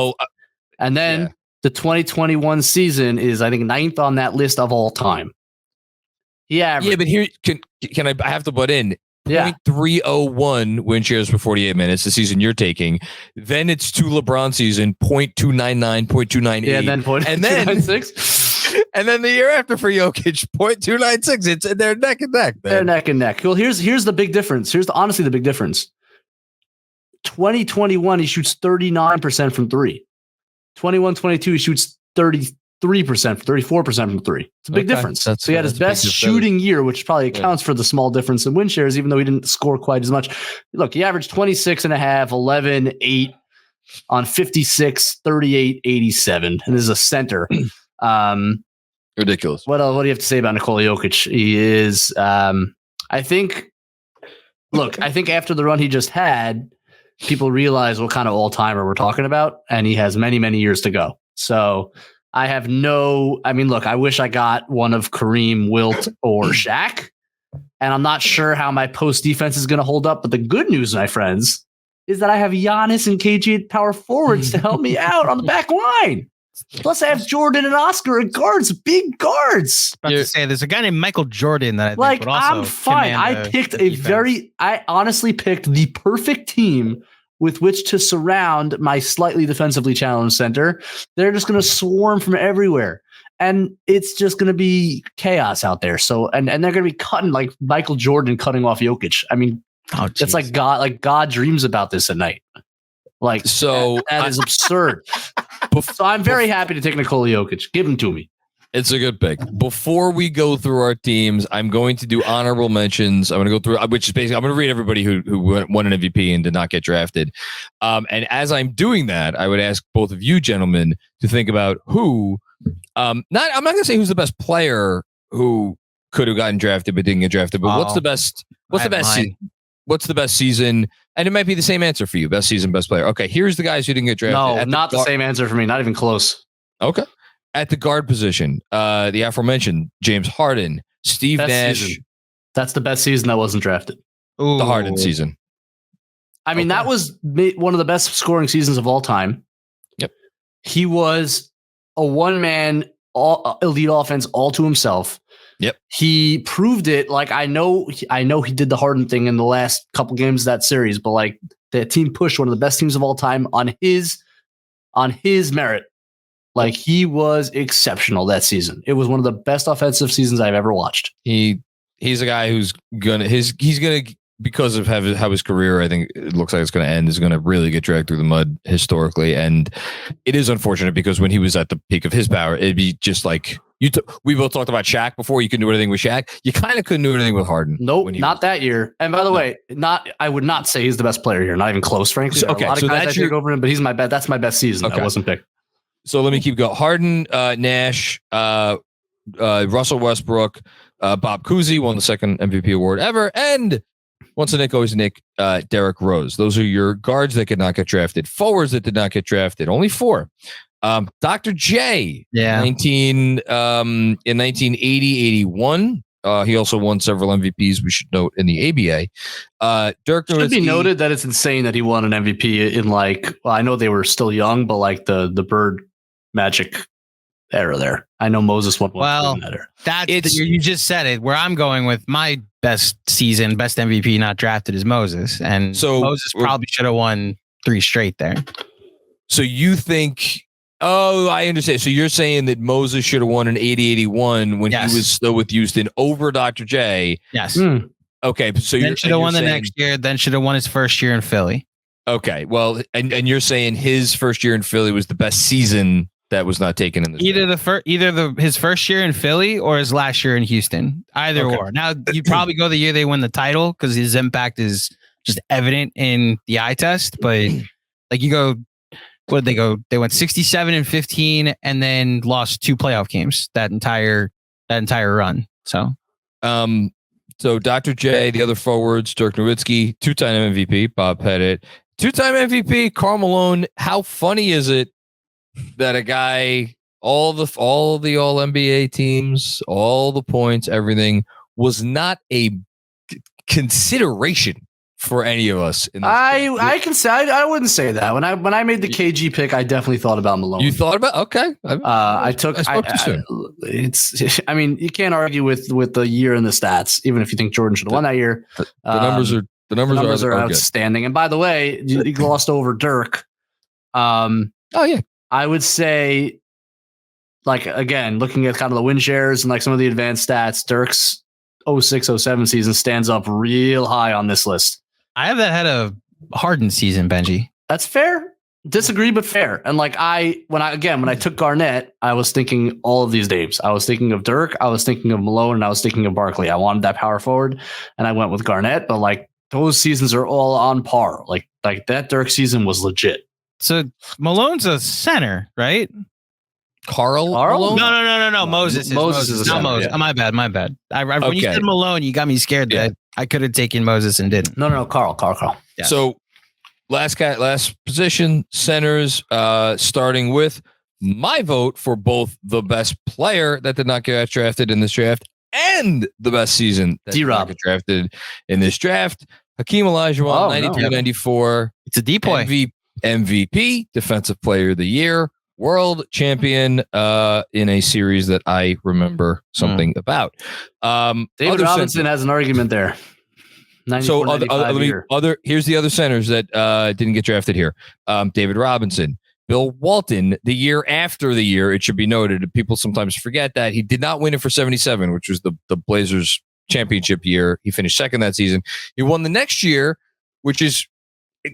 the 2021 season is, I think, 9th on that list of all time. Yeah, but here can I have to butt in. 0.301 win shares for 48 minutes, the season you're taking. Then it's 2 LeBron season, 0.299, 0.298. Yeah, and then 0.296. And then the year after for Jokic, 0.296. They're neck and neck. Man. They're neck and neck. Well, here's the big difference. Honestly the big difference. 2021, he shoots 39% from 3. 21-22, he shoots 33%, 34% from 3. It's a big difference. So he had his best shooting year, which probably accounts for the small difference in win shares, even though he didn't score quite as much. Look, he averaged 26.5, 11, 8 on 56, 38, 87. And this is a center. Ridiculous. What do you have to say about Nikola Jokic? He is, I think after the run he just had, people realize what kind of all-timer we're talking about, and he has many, many years to go. So I have I wish I got one of Kareem, Wilt, or Shaq, and I'm not sure how my post defense is going to hold up. But the good news, my friends, is that I have Giannis and KG at power forwards to help me out on the back line. Plus, I have Jordan and Oscar at guards, big guards. I was about to say, there's a guy named Michael Jordan that I think would also I'm fine. I honestly picked the perfect team with which to surround my slightly defensively challenged center. They're just going to swarm from everywhere. And it's just going to be chaos out there. So, and they're going to be cutting like Michael Jordan cutting off Jokic. I mean, it's like God dreams about this at night. Like, so that is absurd. So I'm very happy to take Nikola Jokic. Give him to me. It's a good pick. Before we go through our teams, I'm going to do honorable mentions. I'm going to go through, which is basically, I'm going to read everybody who won an MVP and did not get drafted. And as I'm doing that, I would ask both of you gentlemen to think about who, I'm not going to say who's the best player who could have gotten drafted but didn't get drafted, but what's the best season? And it might be the same answer for you. Best season, best player. Okay, here's the guys who didn't get drafted. No, not the same answer for me. Not even close. Okay. At the guard position, the aforementioned James Harden, Steve Nash. Season. That's the best season that wasn't drafted. Ooh. The Harden season. I mean, that was one of the best scoring seasons of all time. Yep. He was a one-man elite offense all to himself. Yep. He proved it. Like, I know he did the Harden thing in the last couple games of that series, but like the team pushed one of the best teams of all time on his merit. Like, he was exceptional that season. It was one of the best offensive seasons I've ever watched. He's a guy who's gonna because of how his career, I think it looks like it's going to end, is going to really get dragged through the mud historically. And it is unfortunate because when he was at the peak of his power, it'd be just like we both talked about Shaq before. You can do anything with Shaq. You kind of couldn't do anything with Harden. Nope, not that year. And by the way, I would not say he's the best player here. Not even close, frankly. So, okay, a lot of guys I take over him, but that's my best season. Okay. I wasn't picked. So let me keep going. Harden, Nash, Russell Westbrook, Bob Cousy won the second MVP award ever, and once a Nick, always a Nick, Derrick Rose. Those are your guards that could not get drafted. Forwards that did not get drafted. Only 4. Dr. J, in 1980-81. He also won several MVPs, we should note, in the ABA. Dirk Nowitzki. Should be noted that it's insane that he won an MVP in I know they were still young, but like the Bird Magic era there. I know Moses won one. You just said it. Where I'm going with my best season, best MVP not drafted is Moses. And so Moses probably should have won 3 straight there. So you think... Oh, I understand. So you're saying that Moses should have won in 80-81 when he was still with Houston over Dr. J. Yes. Okay. So you should have won the next year. Then should have won his first year in Philly. Okay. Well, and you're saying his first year in Philly was the best season that was not taken in this. His first year in Philly or his last year in Houston. Either or. Now you'd probably go the year they win the title because his impact is just evident in the eye test. But like you go. What did they go? They went 67-15 and then lost 2 playoff games that entire run. So Dr. J, the other forwards, Dirk Nowitzki, 2-time MVP, Bob Pettit, 2-time MVP, Karl Malone. How funny is it that a guy, all the all NBA teams, all the points, everything was not a consideration for any of us. I can say I wouldn't say that. When I made the KG pick, I definitely thought about Malone. You thought about okay. I mean, you can't argue with the year and the stats, even if you think Jordan should have won that year. The numbers are outstanding. Good. And by the way, you glossed over Dirk. Oh yeah, I would say, like, again, looking at kind of the win shares and like some of the advanced stats, Dirk's 06-07 season stands up real high on this list. I have that head of Harden season, Benji. That's fair. Disagree, but fair. And like when I took Garnett, I was thinking all of these names. I was thinking of Dirk, I was thinking of Malone, and I was thinking of Barkley. I wanted that power forward, and I went with Garnett. But like those seasons are all on par. Like that Dirk season was legit. So Malone's a center, right? Carl? Malone? No. Moses is not Moses. Yeah. My bad. When you said Malone, you got me scared that I could have taken Moses and didn't. No. Carl. Yeah. So last position, centers, starting with my vote for both the best player that did not get drafted in this draft and the best season that did not get drafted in this draft. Hakeem Olajuwon, 93-94. It's a depoy. MVP, Defensive Player of the Year, world champion in a series that I remember something about. David Robinson has an argument there. So here's the other centers that didn't get drafted here. David Robinson, Bill Walton, the year after the year, it should be noted, people sometimes forget that he did not win it for 77, which was the Blazers championship year. He finished second that season. He won the next year, which is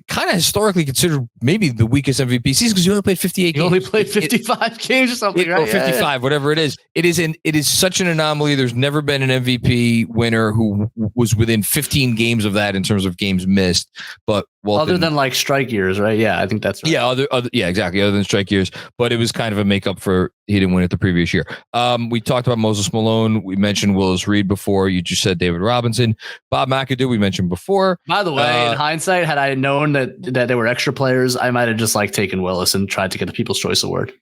kind of historically considered maybe the weakest MVP season because he only played 58 games. He only played 55 games or something, right? Or 55, whatever it is. It is such an anomaly. There's never been an MVP winner who was within 15 games of that in terms of games missed. But Walton, other than like strike years, right? Yeah, I think that's right. Yeah, exactly. Other than strike years, but it was kind of a makeup for he didn't win it the previous year. We talked about Moses Malone. We mentioned Willis Reed before. You just said David Robinson, Bob McAdoo. We mentioned before. By the way, in hindsight, had I known that there were extra players, I might have just like taken Willis and tried to get the People's Choice Award.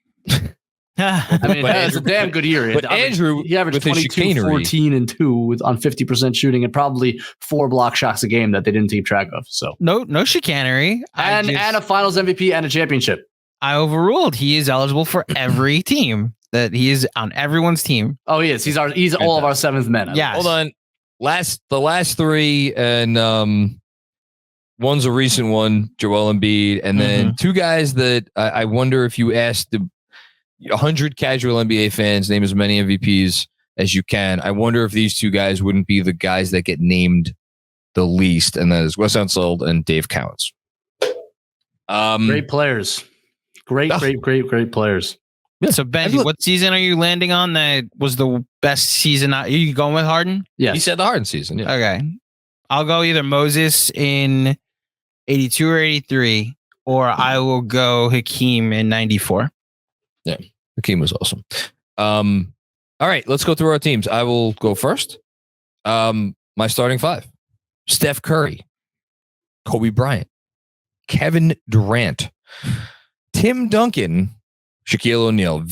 I mean, it's a damn good year. But Andrew, he averaged 22, 14, and 2 on 50% shooting and probably 4 block shots a game that they didn't keep track of. So no chicanery, and a Finals MVP and a championship. I overruled. He is eligible for every team. That he is on everyone's team. Oh, he is. He's all of our seventh men. Yeah. Hold on. The last three, and one's a recent one, Joel Embiid, and then two guys that I wonder if you asked the 100 casual NBA fans, name as many MVPs as you can. I wonder if these two guys wouldn't be the guys that get named the least, and that is Wes Unseld and Dave Cowens. Great players. Great players. So, Benji, what season are you landing on that was the best season? Are you going with Harden? Yeah. He said the Harden season. Yeah. Okay. I'll go either Moses in 82 or 83, or I will go Hakeem in 94. Yeah. Hakeem was awesome. All right, let's go through our teams. I will go first. My starting five: Steph Curry, Kobe Bryant, Kevin Durant, Tim Duncan, Shaquille O'Neal.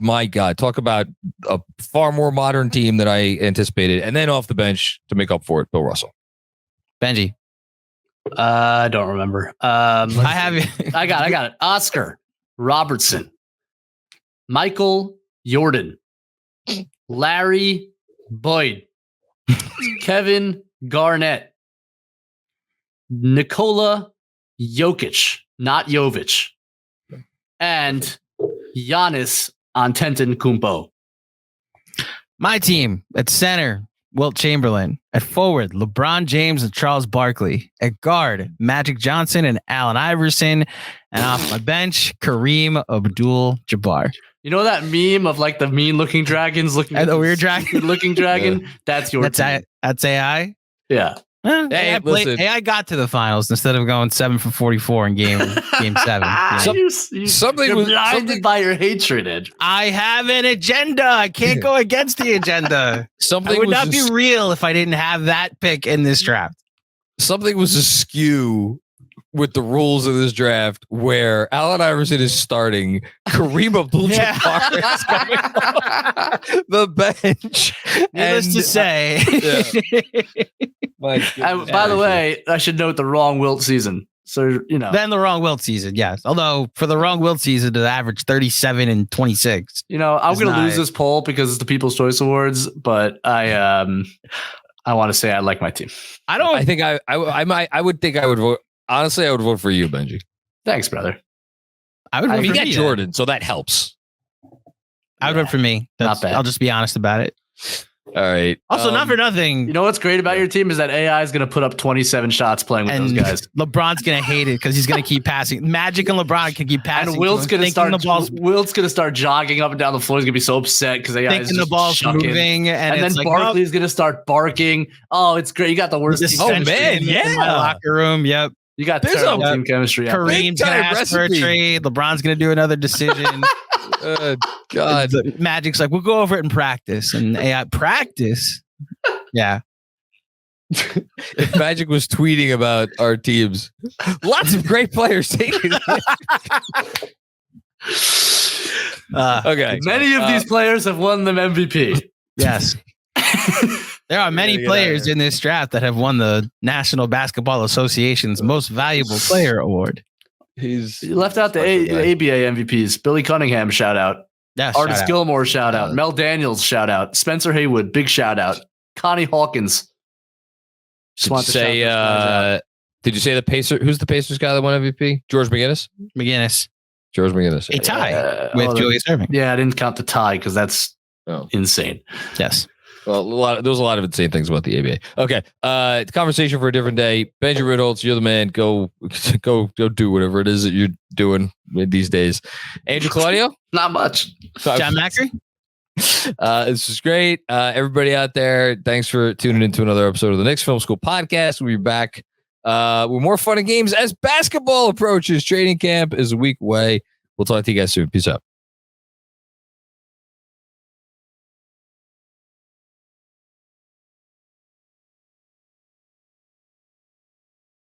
My God, talk about a far more modern team than I anticipated. And then off the bench to make up for it, Bill Russell. Benji. I don't remember. I have it. I got it. Oscar Robertson, Michael Jordan, Larry Boyd, Kevin Garnett, Nikola Jokic, not Jovic, and Giannis Antetokounmpo. My team at center, Wilt Chamberlain. At forward, LeBron James and Charles Barkley. At guard, Magic Johnson and Allen Iverson. And off my bench, Kareem Abdul-Jabbar. You know that meme of like the mean-looking dragons looking at the weird dragon, looking dragon? That's your team. That's AI. Yeah. Hey, AI got to the finals instead of going 7 for 44 in game 7. Yeah. You're blinded by your hatred, Ed. I have an agenda. I can't go against the agenda. Something I would not be real if I didn't have that pick in this draft. Something was askew with the rules of this draft where Allen Iverson is starting, Kareem Abdul-Jabbar is coming off the bench. Needless to say. By the way, I should note the wrong Wilt season. So, you know. Then the wrong Wilt season, yes. Although for the wrong Wilt season to average 37 and 26. You know, I'm going to lose this poll because it's the People's Choice Awards, but I want to say I like my team. I think I would vote. Honestly, I would vote for you, Benji. Thanks, brother. I would vote for me. You got Jordan, so that helps. I would vote for me. Not bad. I'll just be honest about it. All right. Also, not for nothing. You know what's great about your team is that AI is going to put up 27 shots playing with those guys. LeBron's going to hate it because he's going to keep passing. Magic and LeBron can keep passing. And Wilt's going to start jogging up and down the floor. He's going to be so upset because AI is the ball's moving, and then Barkley's going to start barking. Oh, it's great! You got the worst. Oh man, in my locker room. Yep. You got terrible team chemistry. Kareem's going to ask for a trade. LeBron's going to do another decision. God. Magic's like, we'll go over it in practice. And AI, practice? Yeah. If Magic was tweeting about our teams, lots of great players taking it. Okay. Many of these players have won the MVP. Yes. There are many players in this draft that have won the National Basketball Association's Most Valuable Player Award. He left out the ABA MVPs. Billy Cunningham, shout out. Yes, Artis Gilmore, shout out. Mel Daniels, shout out. Spencer Haywood, big shout out. Connie Hawkins. Did you say the Pacer? Who's the Pacers guy that won MVP? George McGinnis. George McGinnis. A tie with Julius Erving. Yeah, I didn't count the tie because that's insane. Yes. Well, there was a lot of insane things about the ABA. Okay, conversation for a different day. Benji Ritholtz, you're the man. Go do whatever it is that you're doing these days. Andrew Claudio, not much. John Macri. This is great. Everybody out there, thanks for tuning into another episode of the Knicks Film School Podcast. We'll be back with more fun and games as basketball approaches. Training camp is a week away. We'll talk to you guys soon. Peace out.